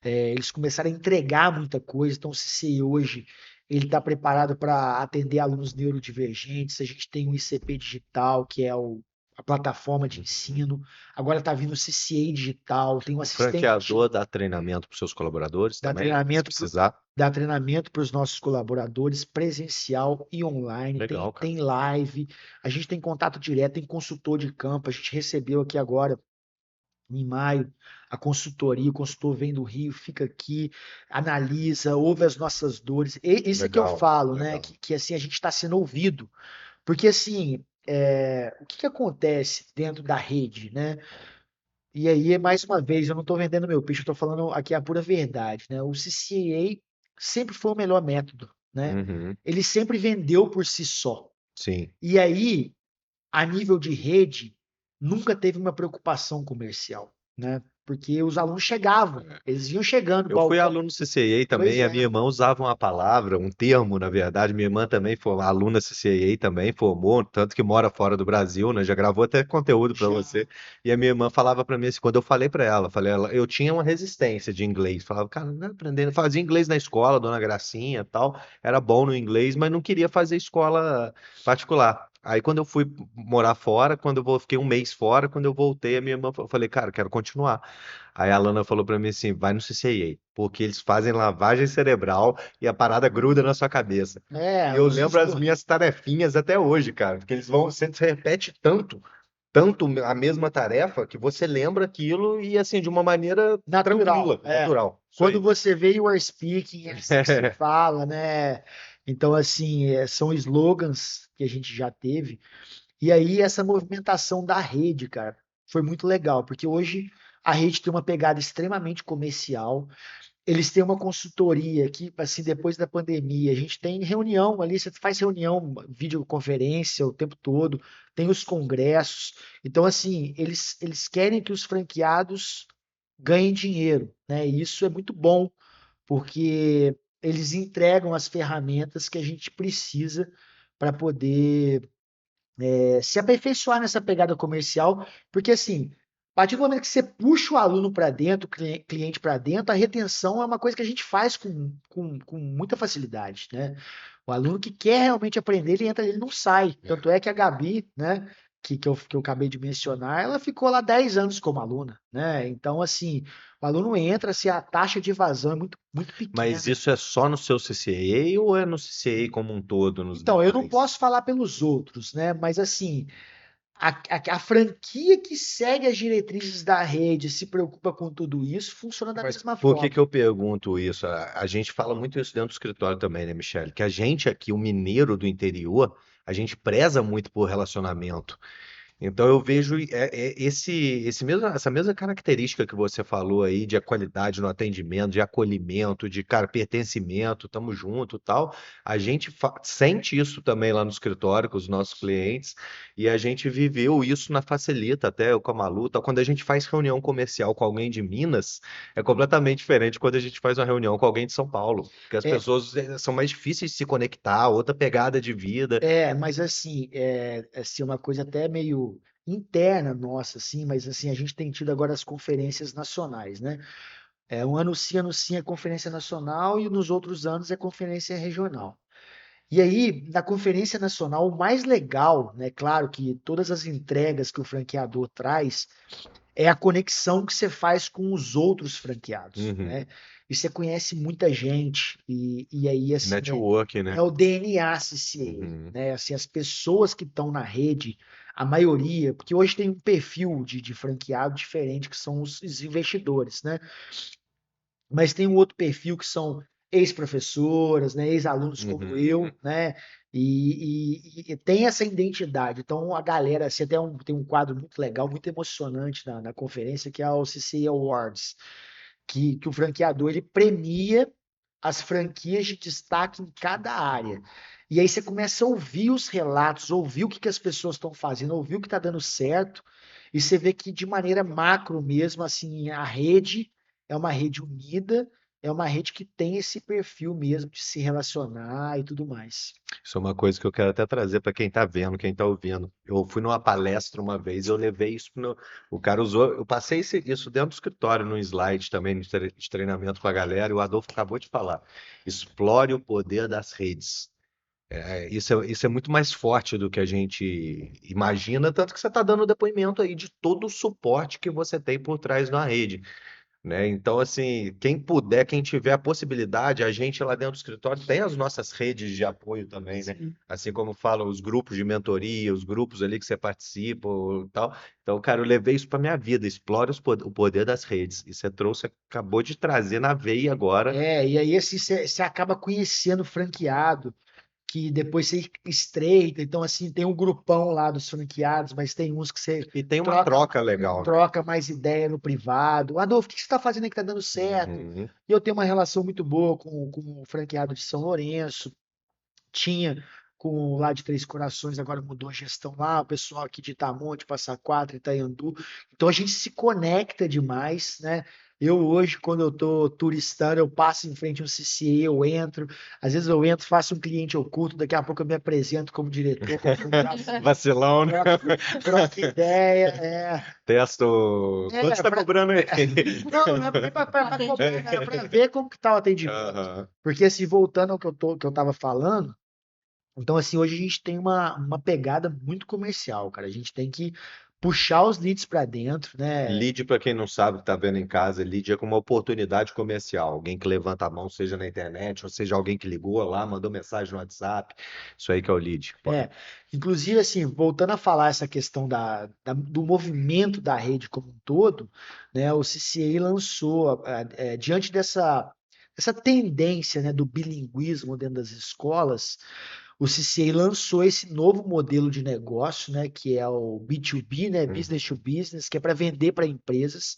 eles começaram a entregar muita coisa. Então, o CCI hoje ele está preparado para atender alunos neurodivergentes. A gente tem o ICP Digital, que é a plataforma de ensino. Agora está vindo o CCA Digital, tem um O assistente, franqueador dá treinamento para os seus colaboradores dá também, se treinamento precisar. dá treinamento para os nossos colaboradores, presencial e online, Legal, cara. tem live, a gente tem contato direto, tem consultor de campo, a gente recebeu aqui agora em maio, a consultoria, o consultor vem do Rio, fica aqui, analisa, ouve as nossas dores. Isso é que eu Legal, falo, né? legal. Que assim a gente está sendo ouvido. Porque assim, o que acontece dentro da rede, né? E aí, mais uma vez, eu não estou vendendo meu peixe, eu estou falando aqui a pura verdade, né? O CCA sempre foi o melhor método, né? Uhum, Ele sempre vendeu por si só. sim. E aí, a nível de rede, nunca teve uma preocupação comercial, né? Porque os alunos chegavam, eles iam chegando, Eu fui balcão. aluno CCA também, Pois e a é, minha irmã usava uma palavra, um termo, na verdade. Minha irmã também foi aluna CCA também, formou, tanto que mora fora do Brasil, né? Já gravou até conteúdo para já. você. E a minha irmã falava para mim assim, quando eu falei para ela, eu tinha uma resistência de inglês. Falava, cara, não é aprendendo, fazia inglês na escola, Dona Gracinha, e tal, era bom no inglês, mas não queria fazer escola particular. Aí quando eu fui morar fora, fiquei um mês fora, quando eu voltei, a minha irmã, eu falei, cara, eu quero continuar. Aí a Lana falou pra mim assim, vai no CCA, porque eles fazem lavagem cerebral e a parada gruda na sua cabeça. E É, eu os lembro as estu... minhas tarefinhas até hoje, cara, porque você repete tanto a mesma tarefa que você lembra aquilo e assim de uma maneira natural, tranquila, natural. Isso Quando aí. você vê you are speaking, é assim que se fala, né? Então, assim, são slogans que a gente já teve. E aí, essa movimentação da rede, cara, foi muito legal, porque hoje a rede tem uma pegada extremamente comercial. Eles têm uma consultoria que, assim, depois da pandemia, a gente tem reunião ali, você faz reunião, videoconferência o tempo todo, tem os congressos. Então, assim, eles querem que os franqueados ganhem dinheiro, né? E isso é muito bom, porque eles entregam as ferramentas que a gente precisa para poder se aperfeiçoar nessa pegada comercial, porque assim, a partir do momento que você puxa o aluno para dentro, o cliente para dentro, a retenção é uma coisa que a gente faz com muita facilidade, né? O aluno que quer realmente aprender, ele entra, ele não sai. Tanto é que a Gabi, né, que eu acabei de mencionar, ela ficou lá 10 anos como aluna, né? Então, assim, o aluno entra, se a taxa de evasão é muito Mas pequena. isso é só no seu CCA ou é no CCA como um todo, nos Então, eu não demais? posso falar pelos outros, né? Mas assim, a franquia que segue as diretrizes da rede, se preocupa com tudo isso, funciona da Mas mesma por que que forma. eu pergunto isso? A gente fala muito isso dentro do escritório também, né, Michele? Que a gente aqui, o mineiro do interior, a gente preza muito por relacionamento. Então eu vejo essa mesma característica que você falou aí de qualidade no atendimento, de acolhimento, de cara, pertencimento, tamo junto, tal. A gente sente isso também lá no escritório com os nossos clientes e a gente viveu isso na Facilita, até eu com a Malu, tal. Quando a gente faz reunião comercial com alguém de Minas, é completamente diferente quando a gente faz uma reunião com alguém de São Paulo, porque as É, pessoas são mais difíceis de se conectar, outra pegada de vida. mas assim, assim, uma coisa até meio interna nossa, assim, mas assim, a gente tem tido agora as conferências nacionais, né? Um ano sim, ano sim é conferência nacional e nos outros anos é conferência regional. E aí, na conferência nacional, o mais legal, né? Claro que todas as entregas que o franqueador traz é a conexão que você faz com os outros franqueados, Uhum. né? E você conhece muita gente, e aí, assim, Network, é né? o DNA CCA, Uhum. né? Assim, as pessoas que estão na rede, a maioria, porque hoje tem um perfil de franqueado diferente, que são os investidores, né? Mas tem um outro perfil que são ex-professoras, né, ex-alunos como Uhum. eu, né, e tem essa identidade. Então a galera, assim, tem um quadro muito legal, muito emocionante na conferência, que é o CCA Awards, que o franqueador ele premia as franquias de destaque em cada área. E aí você começa a ouvir os relatos, ouvir o que as pessoas estão fazendo, ouvir o que está dando certo, e você vê que de maneira macro mesmo, assim, a rede é uma rede unida, é uma rede que tem esse perfil mesmo de se relacionar e tudo mais. Isso é uma coisa que eu quero até trazer para quem está vendo, quem está ouvindo. Eu fui numa palestra uma vez, eu levei isso o cara usou, eu passei isso dentro do escritório, num slide também de treinamento com a galera, e o Adolfo acabou de falar. Explore o poder das redes. Isso é muito mais forte do que a gente imagina, tanto que você está dando depoimento aí de todo o suporte que você tem por trás da rede, né? Então, assim, quem puder, quem tiver a possibilidade, a gente lá dentro do escritório tem as nossas redes de apoio também, né? Sim. Assim como falam os grupos de mentoria, os grupos ali que você participa e tal. Então, cara, eu levei isso para minha vida, explore o poder das redes. E você trouxe, acabou de trazer na veia agora. E aí assim, você acaba conhecendo o franqueado, que depois você estreita. Então, assim, tem um grupão lá dos franqueados, mas tem uns que você E tem uma troca, troca legal, né? troca mais ideia no privado. Adolfo, o que você está fazendo aí que está dando certo? Uhum. E eu tenho uma relação muito boa com o franqueado de São Lourenço, tinha com o lá de Três Corações, agora mudou a gestão lá, o pessoal aqui de Itamonte, Passa Quatro, Itaiandu. Então a gente se conecta demais, né? Eu hoje, quando eu tô turistando, eu passo em frente a um CCA, eu entro, às vezes eu entro, faço um cliente oculto, daqui a pouco eu me apresento como diretor, como franqueado, Vacilão, né? troca ideia, Testo. Quanto você está pra, cobrando aí? não, não é nem pra cobrar, né? É pra ver como que tá o atendimento. Aham. Porque assim, voltando ao que eu tava falando, então, assim, hoje a gente tem uma pegada muito comercial, cara. A gente tem que puxar os leads para dentro, né? Lead, para quem não sabe, está vendo em casa, lead é como uma oportunidade comercial. Alguém que levanta a mão, seja na internet, ou seja alguém que ligou lá, mandou mensagem no WhatsApp. Isso aí que é o lead. É, inclusive, assim, voltando a falar essa questão do movimento da rede como um todo, né? O CCA lançou, diante dessa tendência, né, do bilinguismo dentro das escolas, o CCA lançou esse novo modelo de negócio, né, que é o B2B, né, Hum. Business to Business, que é para vender para empresas,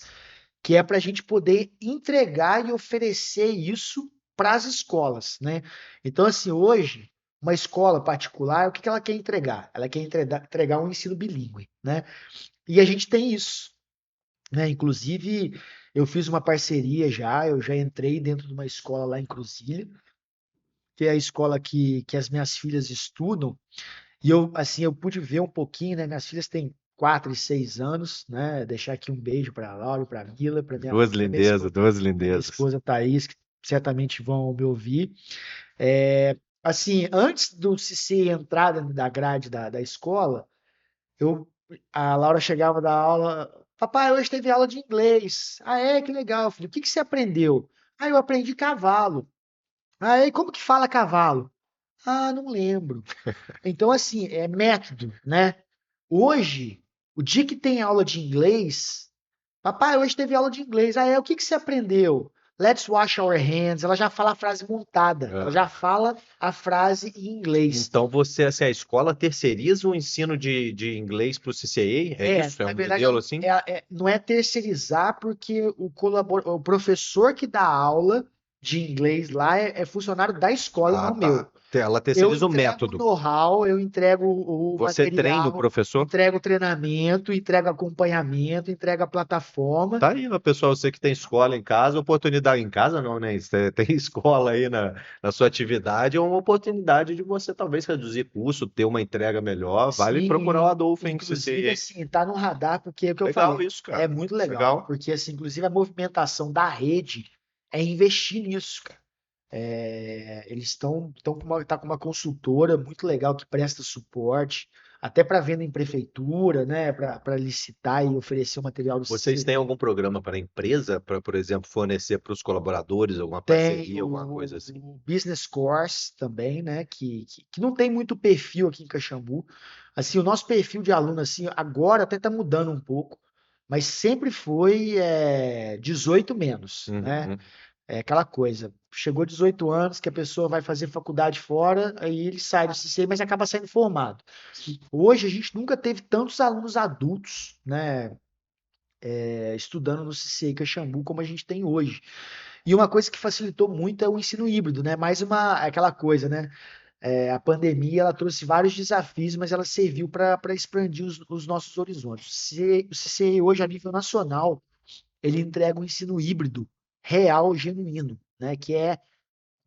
que é para a gente poder entregar e oferecer isso para as escolas, né? Então, assim, hoje, uma escola particular, o que que ela quer entregar? Ela quer entregar um ensino bilíngue, né? E a gente tem isso, né? Inclusive, eu fiz uma parceria já, eu já entrei dentro de uma escola lá em Cruzilha, que é a escola que as minhas filhas estudam, e eu, assim, eu pude ver um pouquinho, né? Minhas filhas têm 4 e 6 anos, né? Deixar aqui um beijo para a Laura, para a Mila, Duas lindezas, duas pra minha lindezas. esposa Thaís, que certamente vão me ouvir. É, assim, antes do CC entrar dentro da grade da escola, eu, a Laura chegava da aula, papai, hoje teve aula de inglês. Ah, que legal, filho. O que que você aprendeu? Ah, eu aprendi cavalo. Ah, e como que fala cavalo? Ah, não lembro. Então, assim, é método, né? Hoje, o dia que tem aula de inglês, papai, hoje teve aula de inglês. Ah, o que que você aprendeu? let's wash our hands, ela já fala a frase montada, ela já Ah. fala a frase em inglês. Então você, assim, a escola terceiriza o ensino de inglês para o CCA? É isso? É Na um verdade, modelo assim? não é terceirizar, porque o professor que dá aula de inglês lá é funcionário da escola e Ah, não meu. tá. Ela Eu terceiriza o entrego o método. know-how, eu entrego o Você treina o material, professor? entrego o treinamento, entrego acompanhamento, entrego a plataforma. Tá aí, ó, pessoal, você que tem escola em casa, oportunidade em casa não, né? Você tem escola aí na sua atividade, é uma oportunidade de você talvez reduzir custo, ter uma entrega melhor. Vale procurar o Sim, Adolfo em inclusive, CCA. assim, tá no radar, porque é o que eu Legal falei, isso, é cara. muito legal, Legal. porque, assim, inclusive, a movimentação da rede é investir nisso, cara. Eles tá com uma consultora muito legal que presta suporte, até para venda em prefeitura, né, para licitar e oferecer o material do Vocês CC. têm algum programa para a empresa, para, por exemplo, fornecer para os colaboradores alguma Tem parceria, alguma coisa assim? o Business Course também, né, que não tem muito perfil aqui em Caxambu. Assim, o nosso perfil de aluno, assim, agora até está mudando um pouco, mas sempre foi 18 menos, né? Uhum. É aquela coisa. Chegou 18 anos que a pessoa vai fazer faculdade fora, aí ele sai do CCI, mas acaba saindo formado. Hoje a gente nunca teve tantos alunos adultos, né, estudando no CCI Caxambu como a gente tem hoje. E uma coisa que facilitou muito é o ensino híbrido, né? Mais aquela coisa, né? A pandemia ela trouxe vários desafios, mas ela serviu para expandir os nossos horizontes. O CCI hoje, a nível nacional, ele entrega um ensino híbrido real, genuíno, né? Que é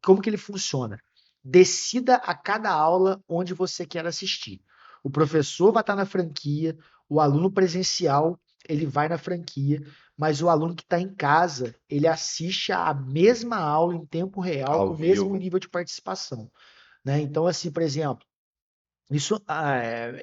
como que ele funciona? Decida a cada aula onde você quer assistir. O professor vai estar na franquia, o aluno presencial ele vai na franquia, mas o aluno que está em casa ele assiste a mesma aula em tempo real Ao com o mesmo vivo. nível de participação, né? Então, assim, por exemplo, isso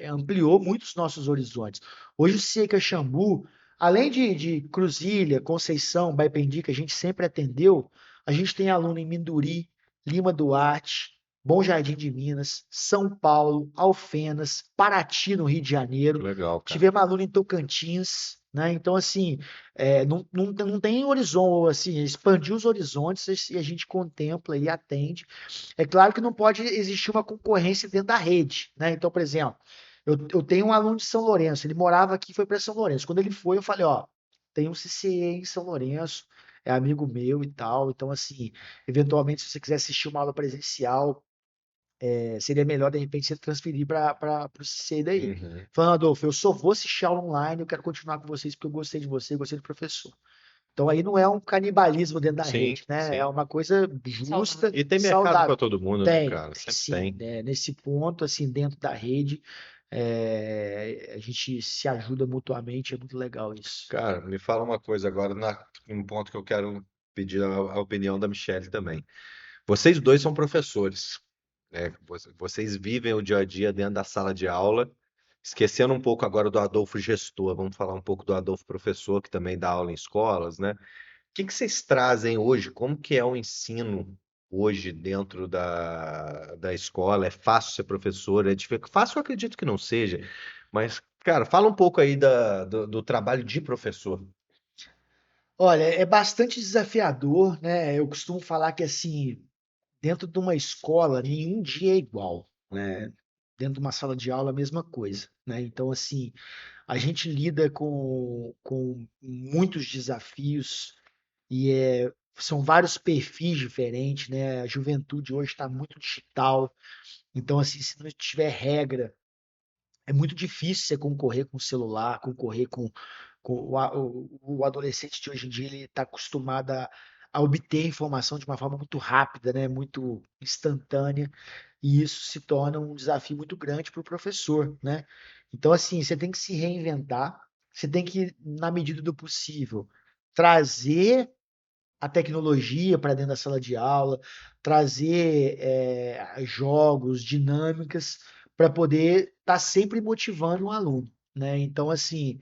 ampliou muito os nossos horizontes. Hoje o Seca Xambu, além de Cruzília, Conceição, Baipendi, que a gente sempre atendeu, a gente tem aluno em Minduri, Lima Duarte, Bom Jardim de Minas, São Paulo, Alfenas, Paraty, no Rio de Que Janeiro. legal, cara. Tivemos aluno em Tocantins, né? Então, assim, não tem horizonte, assim, expandiu os horizontes e a gente contempla e atende. É claro que não pode existir uma concorrência dentro da rede, né? Então, por exemplo, eu tenho um aluno de São Lourenço, ele morava aqui e foi para São Lourenço. Quando ele foi, eu falei, ó, tem um CCE em São Lourenço, é amigo meu e tal. Então, assim, eventualmente, se você quiser assistir uma aula presencial, seria melhor, de repente, você transferir para o CCE daí. Uhum. Falando, Adolfo, eu só vou assistir aula online, eu quero continuar com vocês porque eu gostei de você, gostei do professor. Então aí não é um canibalismo dentro da Sim, rede, né? É sim. uma coisa Saudável. justa, E tem mercado para saudável. todo mundo, né, Tem, cara? tem Sempre sim, tem. né? Nesse ponto, assim, dentro da rede, a gente se ajuda mutuamente, é muito legal isso. Cara, me fala uma coisa agora, um ponto que eu quero pedir a opinião da Michelle também. Vocês dois são professores, né? Vocês vivem o dia a dia dentro da sala de aula, esquecendo um pouco agora do Adolfo gestor, vamos falar um pouco do Adolfo professor, que também dá aula em escolas, né? O que que vocês trazem hoje? Como que é o ensino hoje dentro da escola? É fácil ser professor? É difícil? Fácil eu acredito que não seja, mas, cara, fala um pouco aí do trabalho de professor. Olha, é bastante desafiador, né? Eu costumo falar que, assim, dentro de uma escola, nenhum dia é igual, né? Dentro de uma sala de aula, a mesma coisa, né? Então, assim, a gente lida com muitos desafios e são vários perfis diferentes, né? A juventude hoje está muito digital, então, assim, se não tiver regra, é muito difícil você concorrer com o celular, concorrer com o adolescente de hoje em dia, ele está acostumado a obter informação de uma forma muito rápida, né? Muito instantânea, e isso se torna um desafio muito grande para o professor, né? Então, assim, você tem que se reinventar, você tem que, na medida do possível, trazer a tecnologia para dentro da sala de aula, trazer jogos, dinâmicas, para poder estar sempre motivando o aluno, né? Então, assim,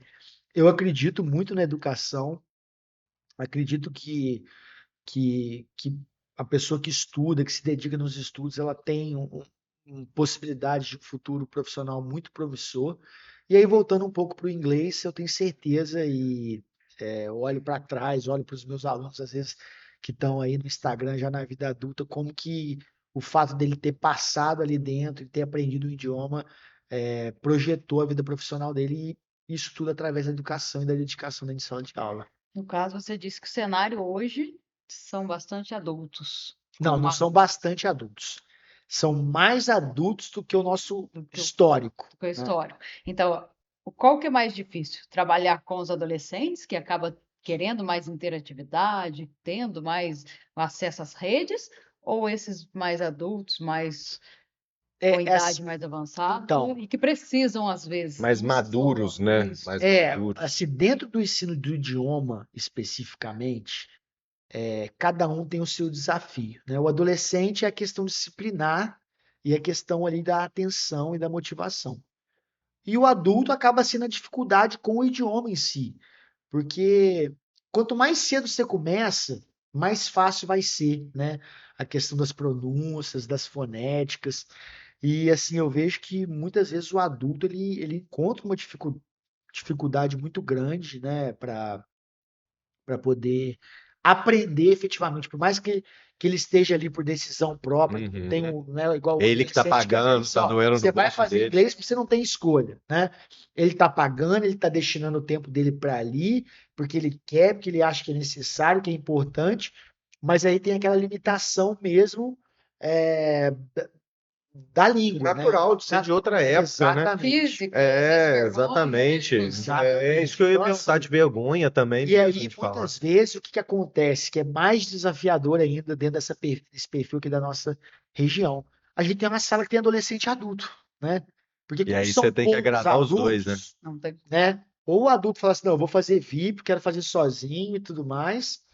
eu acredito muito na educação, acredito que a pessoa que estuda, que se dedica nos estudos, ela tem possibilidade de um futuro profissional muito promissor. E aí, voltando um pouco para o inglês, eu tenho certeza e olho para trás, olho para os meus alunos, às vezes que estão aí no Instagram já na vida adulta, como que o fato dele ter passado ali dentro e ter aprendido o idioma projetou a vida profissional dele, e isso tudo através da educação e da dedicação dentro de sala de aula. No caso, você disse que o cenário hoje são bastante adultos, Não, como não são bastante adultos. São mais adultos do que o nosso histórico, a né? história. Então, qual que é mais difícil? Trabalhar com os adolescentes, que acaba querendo mais interatividade, tendo mais acesso às redes, ou esses mais adultos, mais com idade mais avançada então, e que precisam, às vezes, Mais não só maduros, né? isso. Mais maduros. assim, dentro do ensino do idioma especificamente, cada um tem o seu desafio, né? O adolescente é a questão disciplinar e a questão ali da atenção e da motivação. E o adulto acaba sendo a dificuldade com o idioma em si, porque quanto mais cedo você começa, mais fácil vai ser, né? A questão das pronúncias, das fonéticas. E assim, eu vejo que muitas vezes o adulto ele encontra uma dificuldade muito grande, né, para poder aprender efetivamente, por mais que ele esteja ali por decisão própria, não tem né, igual o Ele que tá adolescente que às pagando, vezes, tá doendo você no vai bolso fazer dele. inglês porque você não tem escolha, né? Ele tá pagando, ele tá destinando o tempo dele para ali, porque ele quer, porque ele acha que é necessário, que é importante, mas aí tem aquela limitação mesmo é, da língua, né? Natural de ser de outra época, né? Exatamente. Físico, às vezes, vergonha, Exatamente. Exatamente. É isso que eu ia Então, perguntar assim, de vergonha também e mesmo aí, de falar. muitas vezes, o que que acontece? Que é mais desafiador ainda dentro desse perfil aqui da nossa região. A gente tem uma sala que tem adolescente e adulto, né? Porque E como aí você são tem que poucos agradar os dois, né? adultos, não tem. né? Ou o adulto fala assim, não, eu vou fazer VIP, quero fazer sozinho e tudo mais,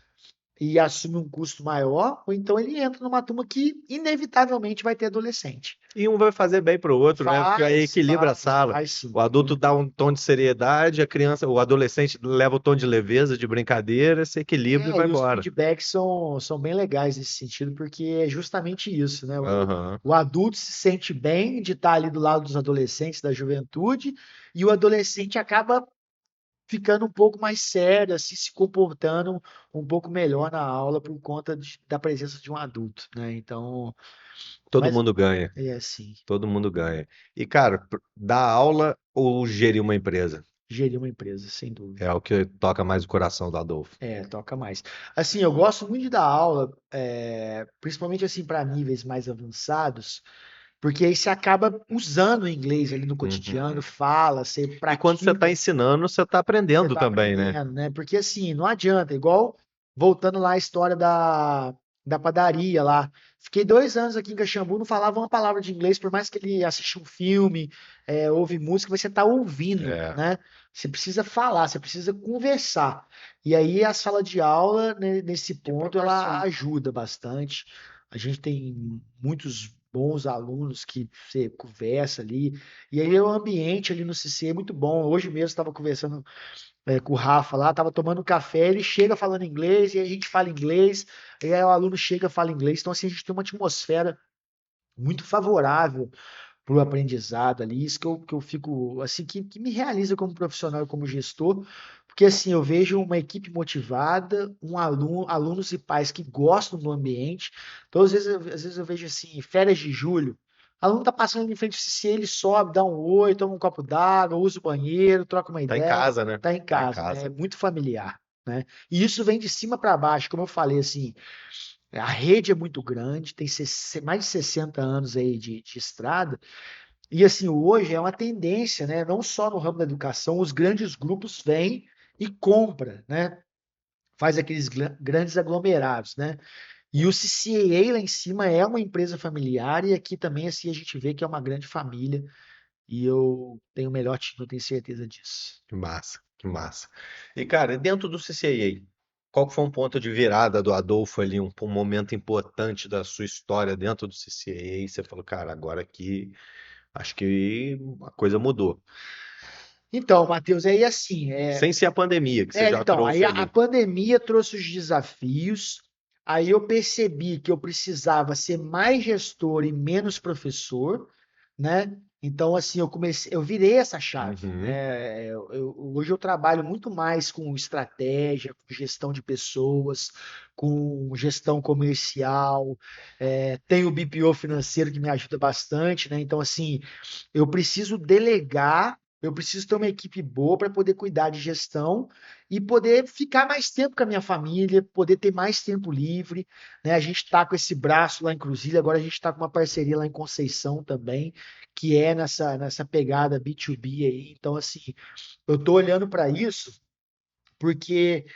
e assume um custo maior, ou então ele entra numa turma que inevitavelmente vai ter adolescente. E um vai fazer bem pro outro, né? Porque aí equilibra a sala. Vai sim. O adulto dá um tom de seriedade, a criança, o adolescente leva o tom de leveza, de brincadeira, se equilibra e vai E os embora. feedbacks são bem legais nesse sentido, porque é justamente isso, né? Aham. O adulto se sente bem de estar ali do lado dos adolescentes, da juventude, e o adolescente acaba ficando um pouco mais sério, assim, se comportando um pouco melhor na aula por conta da presença de um adulto, né? Então, Todo mas mundo ganha. é assim, Todo mundo ganha. E, cara, dar aula ou gerir uma empresa? gerir uma empresa, sem dúvida. É o que toca mais o coração do Adolfo. Toca mais. Assim, eu gosto muito de dar aula, principalmente assim para níveis mais avançados, porque aí você acaba usando o inglês ali no cotidiano, fala, você E quando você está pratica, ensinando, você está você aprendendo tá também, né? aprendendo, né? Porque assim, não adianta, igual voltando lá à história da padaria lá. Fiquei 2 anos aqui em Caxambu, não falava uma palavra de inglês, por mais que ele assista um filme, ouve música, mas você está ouvindo, É. né? Você precisa falar, você precisa conversar. E aí a sala de aula, né, nesse ponto, ela proporciona. ajuda bastante. A gente tem muitos bons alunos que você conversa ali. E aí o ambiente ali no CC é muito bom. Hoje mesmo estava conversando com o Rafa lá, estava tomando café, ele chega falando inglês, e a gente fala inglês, e aí o aluno chega e fala inglês. Então, assim, a gente tem uma atmosfera muito favorável para o aprendizado ali, isso que eu fico, assim, que me realiza como profissional e como gestor, porque, assim, eu vejo uma equipe motivada, alunos e pais que gostam do ambiente. Então, às vezes eu vejo, assim, férias de julho, o aluno tá passando em frente ao CC, ele sobe, dá um oi, toma um copo d'água, usa o banheiro, troca uma Tá em ideia, casa, né? tá em Tá em casa, né? É casa. muito familiar, né? E isso vem de cima para baixo, como eu falei, assim, a rede é muito grande, tem mais de 60 anos aí de estrada, e assim, hoje é uma tendência, né? Não só no ramo da educação, os grandes grupos vêm e compram, né? Faz aqueles grandes aglomerados, né? E o CCAA lá em cima é uma empresa familiar, e aqui também assim a gente vê que é uma grande família, e eu tenho o melhor time, eu tenho certeza disso. Que massa, que massa. E, cara, dentro do CCIA, qual que foi um ponto de virada do Adolfo ali, um momento importante da sua história dentro do CCIA? E você falou, cara, agora aqui acho que a coisa mudou. Então, Matheus, aí assim, Sem ser a pandemia que você já então, aí trouxe a ali. pandemia trouxe os desafios, aí eu percebi que eu precisava ser mais gestor e menos professor, né? Então, assim, eu virei essa chave, Uhum. né? Hoje eu trabalho muito mais com estratégia, com gestão de pessoas, com gestão comercial, tenho o BPO financeiro que me ajuda bastante, né? Então, assim, eu preciso delegar, eu preciso ter uma equipe boa para poder cuidar de gestão e poder ficar mais tempo com a minha família, poder ter mais tempo livre, né? A gente está com esse braço lá em Cruzilha, agora a gente está com uma parceria lá em Conceição também, que é nessa pegada B2B aí. Então, assim, eu estou olhando para isso porque,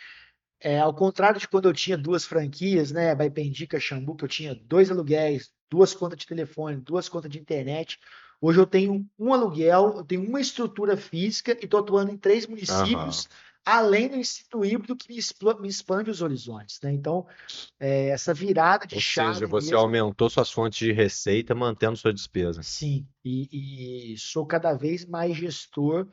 ao contrário de quando eu tinha duas franquias, né, Baipendica, Xambu, que eu tinha dois aluguéis, duas contas de telefone, duas contas de internet, hoje eu tenho um aluguel, eu tenho uma estrutura física e estou atuando em 3 Aham. municípios, além do ensino híbrido que me expande os horizontes, né? Então, essa virada de Ou seja, chave você mesmo. aumentou suas fontes de receita mantendo sua despesa. Sim, e sou cada vez mais gestor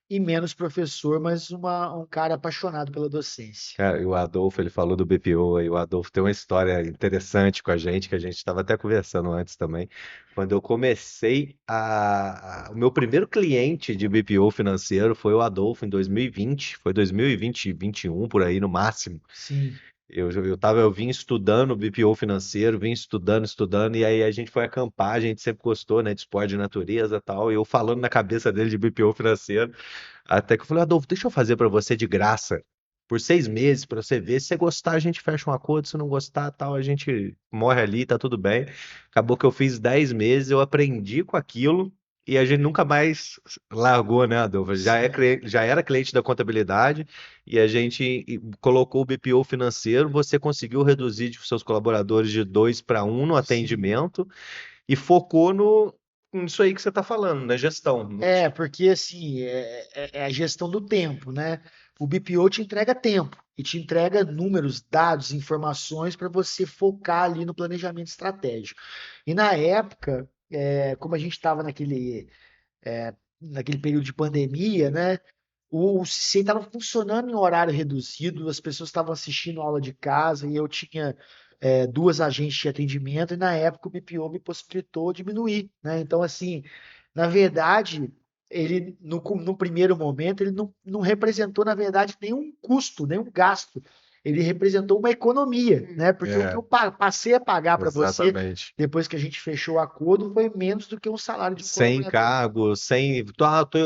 e menos professor, mas um cara apaixonado pela docência. Cara, e o Adolfo, ele falou do BPO, e o Adolfo tem uma história interessante com a gente, que a gente estava até conversando antes também. Quando eu comecei o meu primeiro cliente de BPO financeiro foi o Adolfo em 2020, foi 2020, 21 por aí no máximo. Sim, Eu vim estudando BPO financeiro, vim estudando, e aí a gente foi acampar, a gente sempre gostou, né, de esporte de natureza e tal, e eu falando na cabeça dele de BPO financeiro, até que eu falei, Adolfo, deixa eu fazer pra você de graça, por 6 meses, pra você ver, se você gostar, a gente fecha um acordo, se não gostar, tal, a gente morre ali, tá tudo bem. Acabou que eu fiz 10 meses, eu aprendi com aquilo, e a gente nunca mais largou, né, Adolfo? sim, Já era cliente da contabilidade, e a gente colocou o BPO financeiro, você conseguiu reduzir de seus colaboradores de 2 para 1 no sim. atendimento e focou nisso aí que você está falando, na gestão. Porque assim, é a gestão do tempo, né? O BPO te entrega tempo e te entrega números, dados, informações para você focar ali no planejamento estratégico. E na época, como a gente estava naquele período de pandemia, né? O CC estava funcionando em horário reduzido, as pessoas estavam assistindo aula de casa e eu tinha duas agentes de atendimento e na época o BPO me possibilitou diminuir, né? Então, assim, na verdade, ele no primeiro momento ele não representou, na verdade, nenhum custo, nenhum gasto. Ele representou uma economia, né? Porque o que É, eu passei a pagar para você exatamente. depois que a gente fechou o acordo foi menos do que um salário de um Sem colaborador. encargo, sem.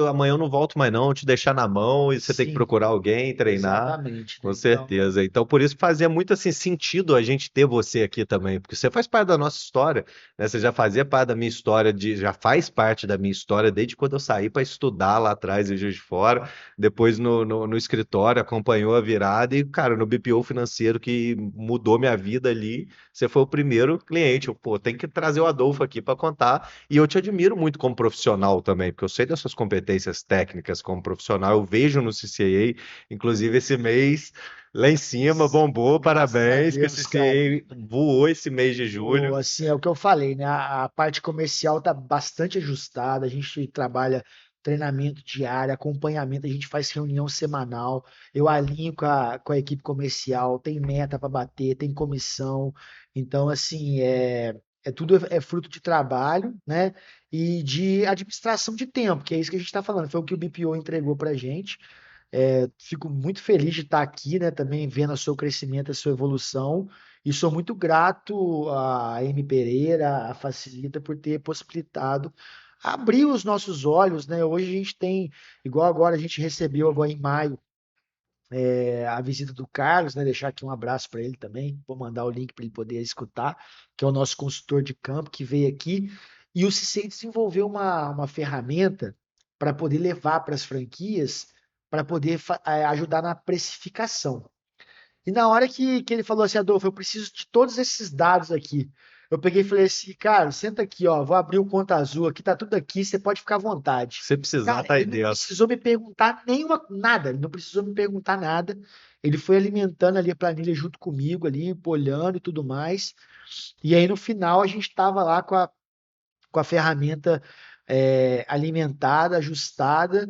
Amanhã eu não volto mais, não, te deixar na mão e você tem que Sim, procurar alguém, treinar, exatamente, né? com Então, certeza. Então, por isso fazia muito assim, sentido a gente ter você aqui também, porque você faz parte da nossa história, né? Você já fazia parte da minha história, já faz parte da minha história desde quando eu saí para estudar lá atrás em Juiz de Fora, depois no escritório, acompanhou a virada e, cara, no BPO financeiro que mudou minha vida ali, você foi o primeiro cliente. Pô, tem que trazer o Adolfo aqui para contar. E eu te admiro muito como profissional também, porque eu sei das suas competências técnicas como profissional, eu vejo no CCA, inclusive esse mês lá em cima, bombou, graças a parabéns, que o Deus, cara. CCA voou esse mês de julho. Assim, é o que eu falei, né? A parte comercial está bastante ajustada. A gente trabalha treinamento diário, acompanhamento, a gente faz reunião semanal. Eu alinho com a equipe comercial, tem meta para bater, tem comissão. Então, assim, tudo é fruto de trabalho, né? E de administração de tempo, que é isso que a gente está falando. Foi o que o BPO entregou para a gente. Fico muito feliz de estar aqui, né? Também vendo o seu crescimento, a sua evolução. E sou muito grato à M. Pereira, à Facilita, por ter possibilitado abrir os nossos olhos, né? Hoje a gente tem, igual agora a gente recebeu agora em maio, a visita do Carlos, né? Deixar aqui um abraço para ele também. Vou mandar o link para ele poder escutar, que é o nosso consultor de campo que veio aqui. E o CICEI desenvolveu uma ferramenta para poder levar para as franquias, para poder ajudar na precificação. E na hora que ele falou assim, Adolfo, eu preciso de todos esses dados aqui. Eu peguei e falei assim, cara, senta aqui, ó, vou abrir o Conta Azul aqui, tá tudo aqui, você pode ficar à vontade. Se precisar, Cara, tá aí ele não dentro. precisou me perguntar nada, ele não precisou me perguntar nada. Ele foi alimentando ali a planilha junto comigo ali, olhando e tudo mais. E aí no final a gente estava lá com a ferramenta alimentada, ajustada,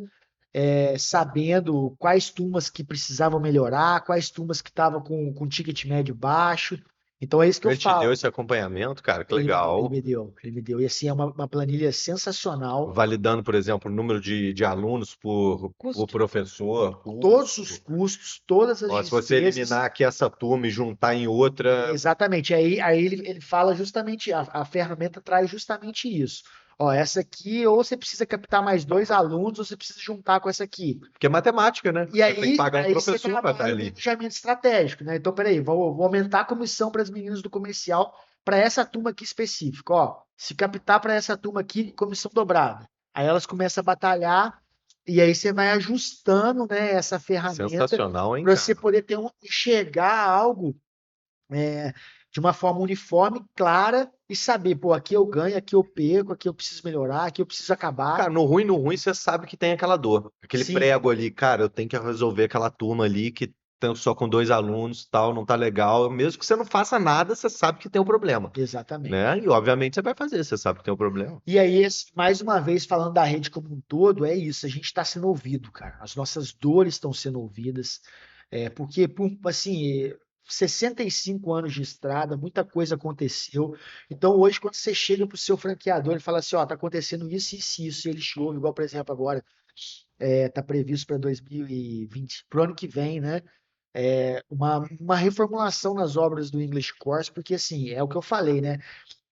sabendo quais turmas que precisavam melhorar, quais turmas que estavam com ticket médio baixo. Então é isso que eu Ele te deu falo. esse acompanhamento, cara, que Ele me deu, ele legal. me deu, ele me deu. E assim, é uma planilha sensacional. Validando, por exemplo, o número de alunos por Custo. professor, Todos os custo. custos, todas as Ó, se você despesas. eliminar aqui essa turma e juntar em outra, Exatamente. Aí ele fala justamente, a ferramenta traz justamente isso. Ó, essa aqui, ou você precisa captar mais 2 alunos, ou você precisa juntar com essa aqui. porque é matemática, né? E Você tem que aí, pagar um aí você professor para estar trabalha o ali. planejamento estratégico, né? Então, peraí, vou aumentar a comissão para as meninas do comercial para essa turma aqui específica. Ó, se captar para essa turma aqui, comissão dobrada. Aí elas começam a batalhar, e aí você vai ajustando, né, essa ferramenta Sensacional, hein, para você cara? poder enxergar algo é, de uma forma uniforme, clara, e saber, pô, aqui eu ganho, aqui eu perco, aqui eu preciso melhorar, aqui eu preciso acabar. Cara, no ruim, você sabe que tem aquela dor. Aquele Sim, prego ali, cara, eu tenho que resolver aquela turma ali que estão só com 2 alunos, tal, não tá legal. Mesmo que você não faça nada, você sabe que tem um problema, né? exatamente. E obviamente você vai fazer, você sabe que tem um problema. E aí, mais uma vez, falando da rede como um todo, é isso, a gente está sendo ouvido, cara. As nossas dores estão sendo ouvidas, porque, assim, 65 anos de estrada, muita coisa aconteceu. Então, hoje, quando você chega para o seu franqueador e fala assim, ó, tá acontecendo isso, isso, isso, e ele te ouve, igual, por exemplo, agora, tá previsto para 2020, pro ano que vem, né? Uma reformulação nas obras do English Course, porque, assim, é o que eu falei, né?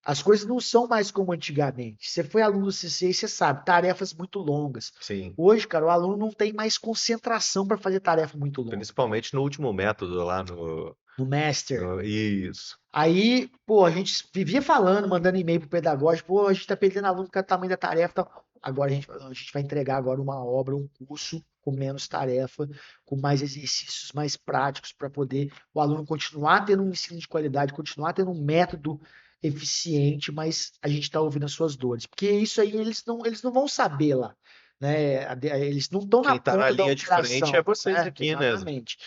As coisas não são mais como antigamente. Você foi aluno do CCI, você sabe, tarefas muito longas. Sim. Hoje, cara, o aluno não tem mais concentração para fazer tarefa muito longa. Principalmente no último método lá no, No master. Isso. Aí, pô, a gente vivia falando, mandando e-mail pro pedagógico, pô, a gente tá perdendo aluno por causa do tamanho da tarefa e tal. Agora a gente vai entregar agora uma obra, um curso com menos tarefa, com mais exercícios mais práticos para poder o aluno continuar tendo um ensino de qualidade, continuar tendo um método eficiente, mas a gente está ouvindo as suas dores. Porque isso aí eles não vão saber lá, né? Eles não estão na Quem tá na ponta da linha de frente é operação, vocês né? aqui, né? Exatamente.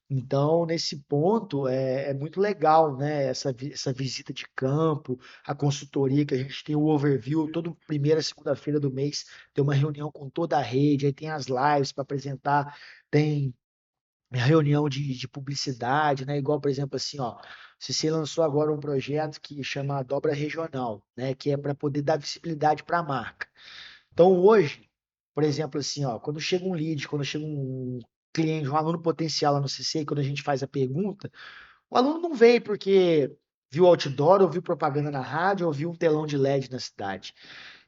Então, nesse ponto, é muito legal, né? Essa visita de campo, a consultoria que a gente tem o overview, toda primeira segunda-feira do mês tem uma reunião com toda a rede, aí tem as lives para apresentar, tem reunião de publicidade, né? Igual, por exemplo, assim, ó, se você lançou agora um projeto que chama Dobra Regional, né? Que é para poder dar visibilidade para a marca. Então, hoje, por exemplo, assim, ó, quando chega um lead, quando chega um cliente, um aluno potencial lá no CC, quando a gente faz a pergunta, o aluno não veio porque viu outdoor, ou viu propaganda na rádio, ou viu um telão de LED na cidade.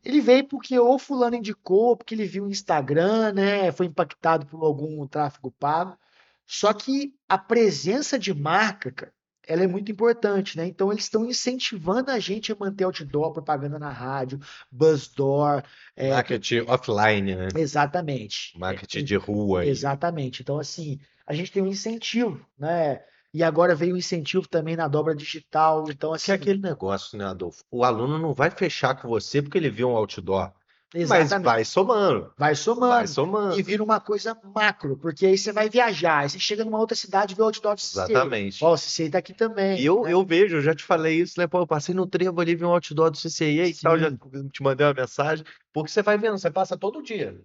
Ele veio porque ou fulano indicou, porque ele viu o Instagram, né, foi impactado por algum tráfego pago. Só que a presença de marca, cara, ela é muito importante, né? Então eles estão incentivando a gente a manter outdoor, propaganda na rádio, Buzzdoor, Marketing offline, né? exatamente. Marketing de rua aí. Exatamente. Então, assim, a gente tem um incentivo, né? E agora veio o incentivo também na dobra digital. Então, Que é assim, aquele negócio, né, Adolfo? O aluno não vai fechar com você porque ele viu um outdoor, mas vai exatamente. somando, Vai vai somando e somando. vira uma coisa macro, porque aí você vai viajar, aí você chega numa outra cidade e vê o outdoor do CCI. Ó, Exatamente. o CCI tá aqui E também, eu, né? eu vejo, eu já te falei isso, né? Pô, eu passei no trevo ali, vi um outdoor do CCIA e tal, já Sim, te mandei uma mensagem, porque você vai vendo, você passa todo dia,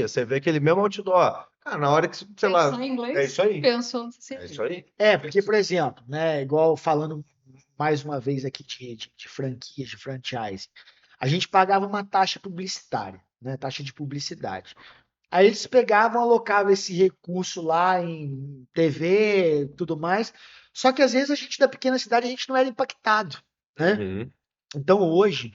você vê aquele mesmo outdoor. Cara, na hora que, sei Pensou lá, em é inglês? isso aí, Pensou no é isso CCI. aí. porque, por exemplo, né, igual falando mais uma vez aqui de franquias, de franchise, a gente pagava uma taxa publicitária, né, taxa de publicidade. Aí eles pegavam, alocavam esse recurso lá em TV, tudo mais. Só que às vezes a gente da pequena cidade a gente não era impactado, né? Uhum. Então hoje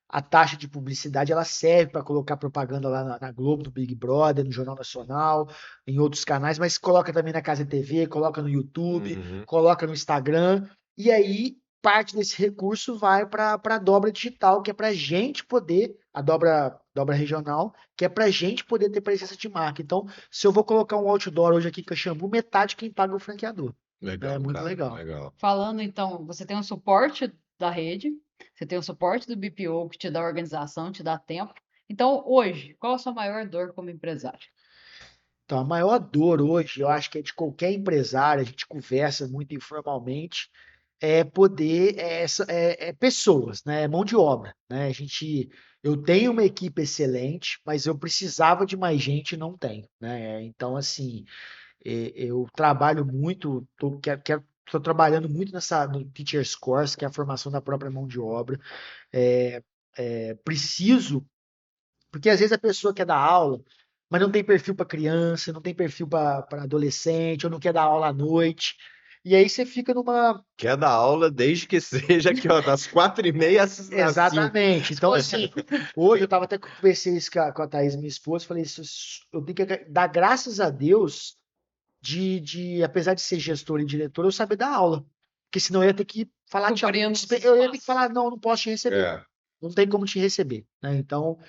a taxa de publicidade ela serve para colocar propaganda lá na Globo, no Big Brother, no Jornal Nacional, em outros canais, mas coloca também na Casa TV, coloca no YouTube, Uhum. coloca no Instagram, e aí parte desse recurso vai para a dobra digital, que é para a gente poder, a dobra regional, que é para a gente poder ter presença de marca. Então, se eu vou colocar um outdoor hoje aqui em Caxambu, metade quem paga é o franqueador. É Legal, muito cara, legal. legal. Falando, então, você tem o suporte da rede, você tem o suporte do BPO que te dá organização, te dá tempo. Então, hoje, qual a sua maior dor como empresário? Então, a maior dor hoje, eu acho que é de qualquer empresário, a gente conversa muito informalmente, é poder, pessoas, né? É mão de obra, né? Eu tenho uma equipe excelente, mas eu precisava de mais gente e não tenho, né? Então, assim, eu trabalho muito, quero estou trabalhando muito no Teacher's Course, que é a formação da própria mão de obra. É, preciso, porque às vezes a pessoa quer dar aula, mas não tem perfil para criança, não tem perfil para adolescente, ou não quer dar aula à noite. E aí você fica numa. Quer dar aula desde que seja aqui, ó, das 4h30 às 5h. Exatamente. Então, assim, hoje eu tava até conversei isso com a Thaís, minha esposa, falei isso, eu tenho que dar graças a Deus apesar de ser gestor e diretor, eu saber dar aula. Porque senão eu ia ter que falar, tchau, Cobrindo os eu ia ter que espaços. falar, não posso te receber. É. Não tem como te receber, né? Então,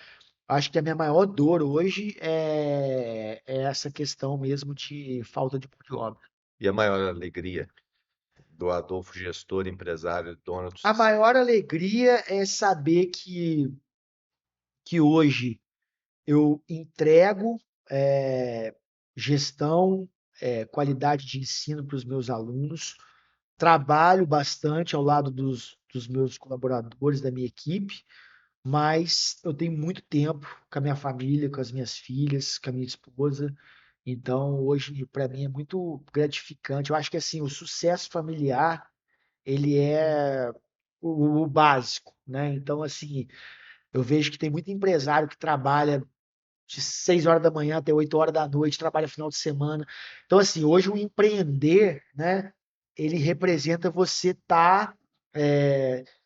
acho que a minha maior dor hoje é essa questão mesmo de falta de mão de obra. E a maior alegria do Adolfo, gestor, empresário, dono do A sucesso. maior alegria é saber que hoje eu entrego gestão, qualidade de ensino para os meus alunos, trabalho bastante ao lado dos meus colaboradores, da minha equipe, mas eu tenho muito tempo com a minha família, com as minhas filhas, com a minha esposa. Então, hoje, para mim, é muito gratificante. Eu acho que assim, o sucesso familiar, ele é o básico, né? Então, assim, eu vejo que tem muito empresário que trabalha de 6 horas da manhã até 8 horas da noite, trabalha final de semana. Então, assim, hoje o empreender, né, ele representa você estar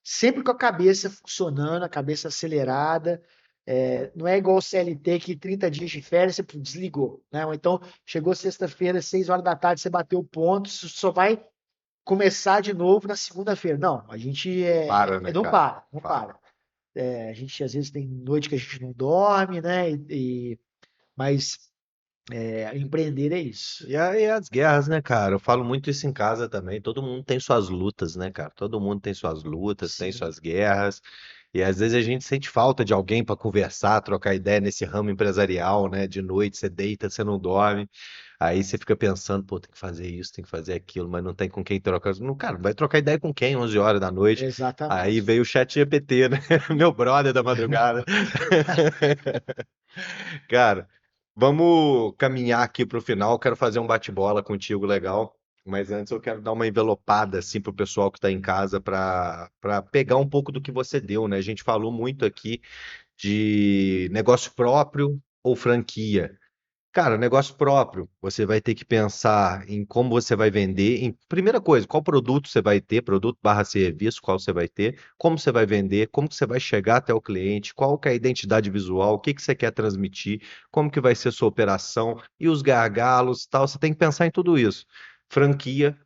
sempre com a cabeça funcionando, a cabeça acelerada. Não é igual o CLT que 30 dias de férias você desligou, né? Ou então chegou sexta-feira, 6 horas da tarde, você bateu o ponto, você só vai começar de novo na segunda-feira. Não, a gente Para, né, não cara? para, não para. A gente às vezes tem noite que a gente não dorme, né? Mas empreender é isso. E as guerras, né, cara? Eu falo muito isso em casa também. Todo mundo tem suas lutas, né, cara? Todo mundo tem suas lutas, tem Sim, suas guerras. E às vezes a gente sente falta de alguém para conversar, trocar ideia nesse ramo empresarial, né? De noite você deita, você não dorme. Aí você fica pensando, pô, tem que fazer isso, tem que fazer aquilo, mas não tem com quem trocar. Não, cara, vai trocar ideia com quem 11 horas da noite? Aí exatamente. veio o chat GPT, né? Meu brother da madrugada. Cara, vamos caminhar aqui para o final. Quero fazer um bate-bola contigo legal. Mas antes eu quero dar uma envelopada assim pro pessoal que está em casa para pegar um pouco do que você deu, né? A gente falou muito aqui de negócio próprio ou franquia. Cara, negócio próprio, você vai ter que pensar em como você vai vender. Primeira coisa, qual produto você vai ter, produto barra serviço, qual você vai ter, como você vai vender, como que você vai chegar até o cliente, qual que é a identidade visual, o que que você quer transmitir, como que vai ser a sua operação e os gargalos, tal. Você tem que pensar em tudo isso. Franquia,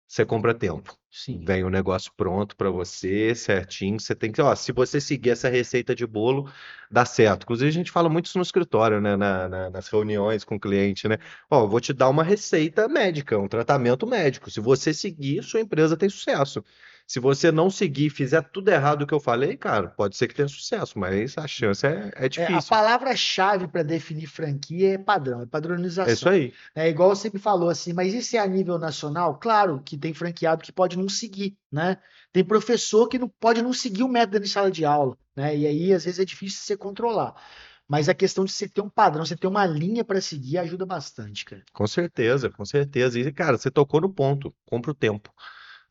você compra tempo. Sim. Vem o negócio pronto para você, certinho. Você tem que, ó, se você seguir essa receita de bolo, dá certo. Inclusive, a gente fala muito isso no escritório, né? Nas reuniões com o cliente, né? Ó, eu vou te dar uma receita médica, um tratamento médico. Se você seguir, sua empresa tem sucesso. Se você não seguir, fizer tudo errado o que eu falei, cara, pode ser que tenha sucesso, mas a chance é A difícil. palavra-chave para definir franquia é padrão, é É isso padronização. aí. É igual você me falou assim, mas e se é a nível nacional? Claro que tem franqueado que pode não seguir, né? Tem professor que não pode não seguir o método de sala de aula, né? E aí, às vezes, é difícil você controlar. Mas a questão de você ter um padrão, você ter uma linha para seguir, ajuda bastante, cara. Com certeza, com certeza. E, cara, você tocou no ponto. Compra o tempo.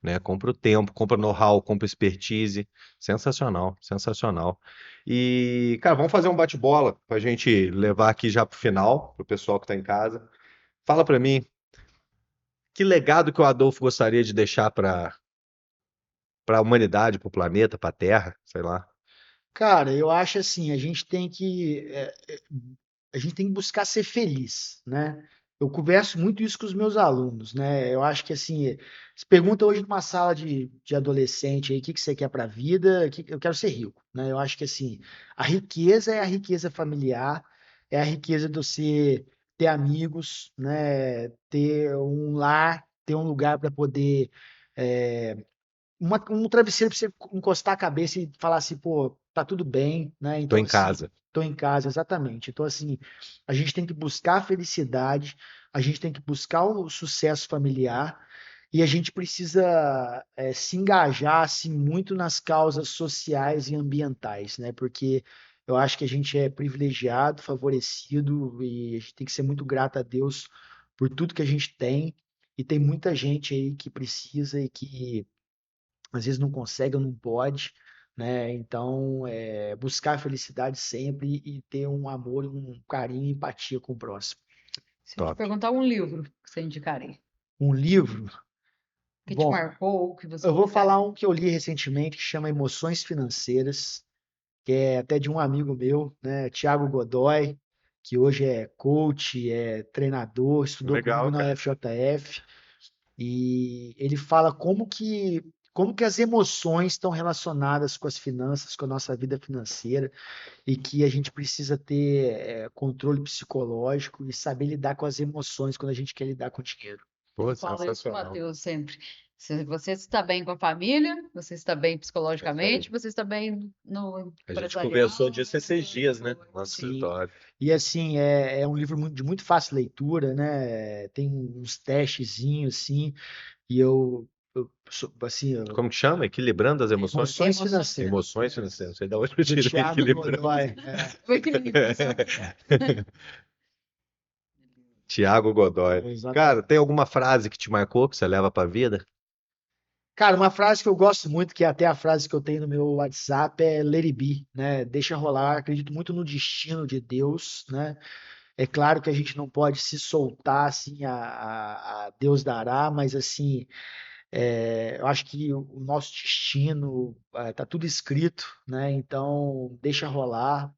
Né? Compra o tempo, compra know-how, compra expertise. Sensacional, sensacional. E, cara, vamos fazer um bate-bola para a gente levar aqui já pro final, pro pessoal que está em casa. Fala para mim, que legado que o Adolfo gostaria de deixar para a humanidade, para o planeta, para a Terra, sei lá. Cara, eu acho assim, a gente tem que buscar ser feliz, né? Eu converso muito isso com os meus alunos, né? Eu acho que assim, se pergunta hoje numa sala de adolescente aí, o que que você quer para a vida? Eu quero ser rico, né? Eu acho que assim, a riqueza é a riqueza familiar, é a riqueza de você ter amigos, né? Ter um lar, ter um lugar para poder um travesseiro para você encostar a cabeça e falar assim, pô, tá tudo bem, né? Tô Então, em assim, casa. tô em casa, exatamente. Então, assim, a gente tem que buscar a felicidade, a gente tem que buscar o sucesso familiar e a gente precisa se engajar, assim, muito nas causas sociais e ambientais, né? Porque eu acho que a gente é privilegiado, favorecido e a gente tem que ser muito grato a Deus por tudo que a gente tem E tem muita gente aí que precisa e que às vezes não consegue ou não pode, né? Então, buscar a felicidade sempre e ter um amor, um carinho e empatia com o próximo. Se eu te Top. perguntar um livro que você indicaria, Um livro, que te bom, marcou, que você eu vou falou, cara, falar um que eu li recentemente que chama Emoções Financeiras, que é até de um amigo meu, né, Tiago Godoy, que hoje é coach, é treinador, estudou comigo Legal, na cara. UFJF, e ele fala como que as emoções estão relacionadas com as finanças, com a nossa vida financeira, e que a gente precisa ter controle psicológico e saber lidar com as emoções quando a gente quer lidar com o dinheiro. Pô, eu falo isso com o sensacional. Matheus sempre. Se você está bem com a família, você está bem É isso aí. psicologicamente, você está bem no A gente empresarial, conversou disso esses dias, né? No Sim. escritório. E assim, é um livro de muito fácil leitura, né? Tem uns testezinhos, assim, e assim, Como que chama? Equilibrando as emoções? emoções emoções financeiras, Emoções financeiras. Não sei de onde eu do tirei Tiago equilibrando. Godoy. Foi que ele pensou. Tiago Godoy. Cara, Exatamente. tem alguma frase que te marcou, que você leva pra vida? Cara, uma frase que eu gosto muito, que é até a frase que eu tenho no meu WhatsApp, é Let it be, né? Deixa rolar. Acredito muito no destino de Deus, né? É claro que a gente não pode se soltar assim a Deus dará, mas assim, eu acho que o nosso destino tá tudo escrito, né? Então deixa rolar,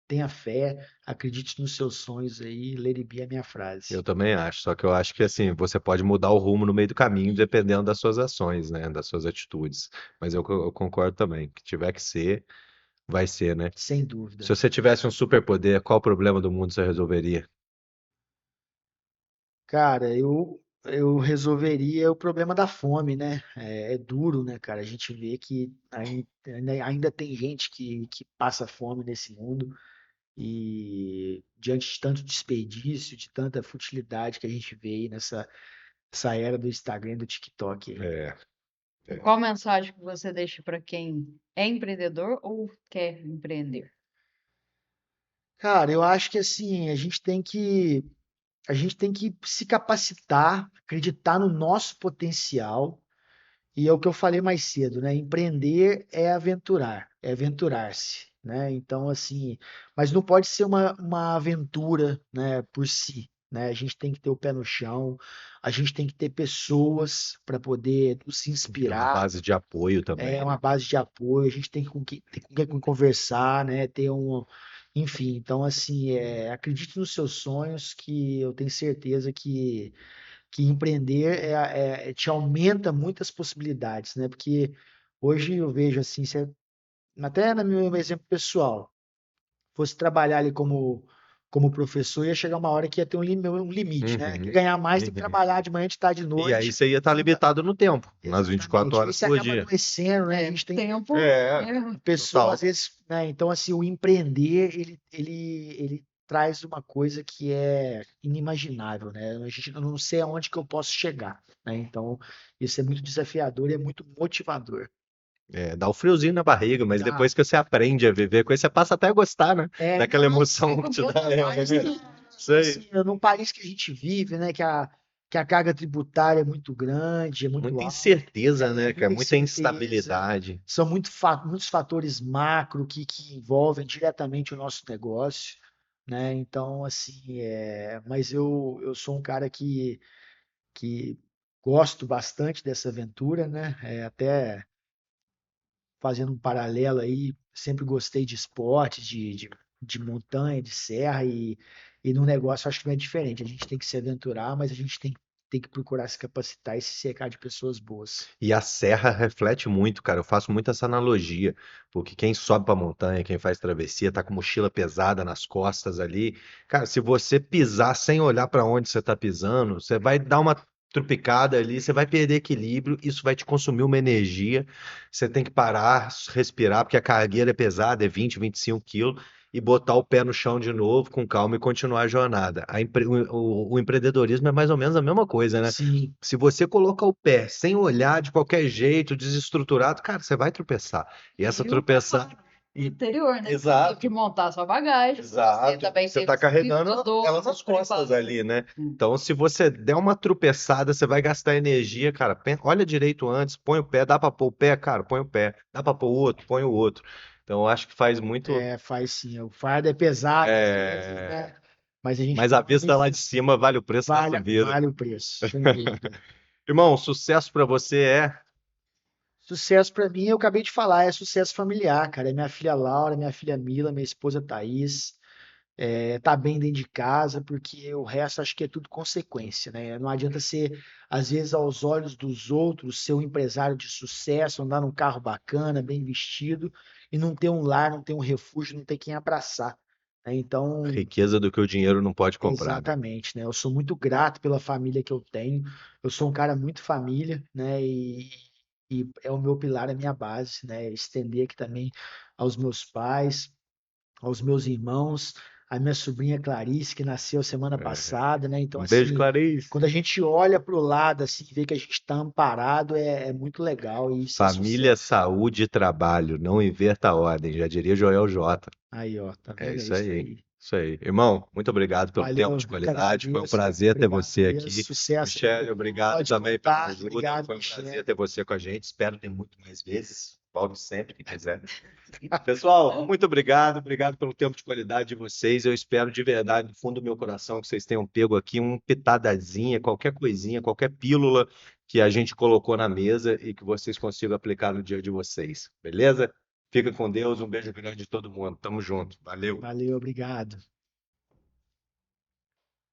tenha fé, acredite nos seus sonhos aí, Let it be é a minha Eu frase. também acho, só que eu acho que assim, você pode mudar o rumo no meio do caminho, dependendo das suas ações, né? Das suas atitudes. Mas eu concordo também, que tiver que ser, vai ser, né? Sem Se dúvida. você tivesse um superpoder, qual problema do mundo você resolveria? Cara, eu resolveria o problema da fome, né? É duro, né, cara? A gente vê que ainda tem gente que passa fome nesse mundo e diante de tanto desperdício, de tanta futilidade que a gente vê aí essa era do Instagram e do TikTok aí. É, Qual mensagem que você deixa para quem é empreendedor ou quer empreender? Cara, eu acho que assim, a gente tem que se capacitar, acreditar no nosso potencial. E é o que eu falei mais cedo, né? Empreender é aventurar, é aventurar-se, né? Então, assim, mas não pode ser uma aventura, né, por si, né? A gente tem que ter o pé no chão, a gente tem que ter pessoas para poder se ter uma inspirar, base de apoio é também, uma né? base de apoio, a gente tem ter com quem conversar, né? Enfim, então, assim, acredite nos seus sonhos, que eu tenho certeza que empreender te aumenta muitas possibilidades, né? Porque hoje eu vejo assim, até no meu exemplo pessoal, fosse trabalhar ali como professor, ia chegar uma hora que ia ter um limite, né? Quer Uhum, ganhar mais, tem que uhum. trabalhar de manhã, de tarde, de E aí noite. você ia estar Não dá- limitado no tempo, nas 24 Exatamente. Aí horas você por acaba dia. adoecendo, né? A gente tem Tempo É, é pessoas, às total. vezes, né? Então, assim, o empreender, ele traz uma coisa que é inimaginável, né? A gente eu não sei aonde que eu posso chegar, né? Então, isso é muito desafiador e é muito motivador. É, dá o friozinho na barriga, mas Dá. depois que você aprende a viver com isso, você passa até a gostar, né? Daquela Não, emoção que te dá. ainda mais, né? Isso aí. assim, num país que a gente vive, né? Que a carga tributária é muito grande, é muito Muita alta, incerteza, né, cara? muita Muita incerteza. instabilidade. São muitos fatores macro que envolvem diretamente o nosso negócio, né? Então, assim, mas eu sou um cara que gosto bastante dessa aventura, né? Até fazendo um paralelo aí, sempre gostei de esporte, de montanha, de serra, e no negócio acho que não é diferente. A gente tem que se aventurar, mas a gente tem que procurar se capacitar e se cercar de pessoas boas. E a serra reflete muito, cara. Eu faço muito essa analogia, porque quem sobe pra montanha, quem faz travessia, tá com mochila pesada nas costas ali. Cara, se você pisar sem olhar pra onde você tá pisando, você vai dar uma trupicada ali, você vai perder equilíbrio, isso vai te consumir uma energia. Você tem que parar, respirar, porque a cargueira é pesada, é 20, 25 quilos. E botar o pé no chão de novo, com calma e continuar a jornada. O empreendedorismo é mais ou menos a mesma coisa, né? Sim, Se você coloca o pé sem olhar de qualquer jeito, desestruturado, cara, você vai tropeçar. E essa E o tropeçar, preparo. do interior, né? Você Exato. teve que montar a sua bagagem, você Exato. também Você teve está que carregando produtos ela nas para costas fazer. ali, né? Então, se você der uma tropeçada, você vai gastar energia, cara. Olha direito antes, põe o pé, dá para pôr o pé, cara, põe o pé. Dá para pôr o outro, põe o outro. Então, eu acho que faz muito. Faz sim. O fardo é pesado às vezes, é, né? Mas a gente Mas a tenta vista lá de vencer. cima vale o preço da Vale, subida. vale o preço. Sem dúvida. Irmão, sucesso para você é. Sucesso para mim, eu acabei de falar, é sucesso familiar, cara. É minha filha Laura, minha filha Mila, minha esposa Thaís. Tá bem dentro de casa, porque o resto acho que é tudo consequência, né? Não adianta ser, às vezes, aos olhos dos outros, ser um empresário de sucesso, andar num carro bacana, bem vestido, e não ter um lar, não ter um refúgio, não ter quem abraçar, né? Então, Riqueza do que o dinheiro não pode comprar, né? exatamente, né? Eu sou muito grato pela família que eu tenho. Eu sou um cara muito família, né? E é o meu pilar, a minha base, né? Estender aqui também aos meus pais, aos meus irmãos, a minha sobrinha Clarice, que nasceu semana É. passada, né? Então, Um beijo, assim, Clarice. quando a gente olha para o lado, assim, vê que a gente está amparado, é muito legal e isso é Família, sucesso. saúde e trabalho. Não inverta a ordem, já diria Joel J. Aí, ó, tá É vendo? É isso isso aí. aí. Isso aí. Irmão, muito obrigado pelo tempo Valeu, de eu que qualidade. Foi um agradeço, cara. prazer ter Obrigado você mesmo. aqui. Sucesso aí. Michele, obrigado Pode também pela contar. ajuda. Obrigado, Foi um prazer Michele. ter você com a gente. Espero ter muito mais vezes. Volte sempre que quiser. Pessoal, muito obrigado. Obrigado pelo tempo de qualidade de vocês. Eu espero de verdade, no fundo do meu coração, que vocês tenham pego aqui um pitadazinha, qualquer coisinha, qualquer pílula que a gente colocou na mesa e que vocês consigam aplicar no dia de vocês. Beleza? Fica com Deus. Um beijo grande de todo mundo. Tamo junto. Valeu. Valeu, obrigado.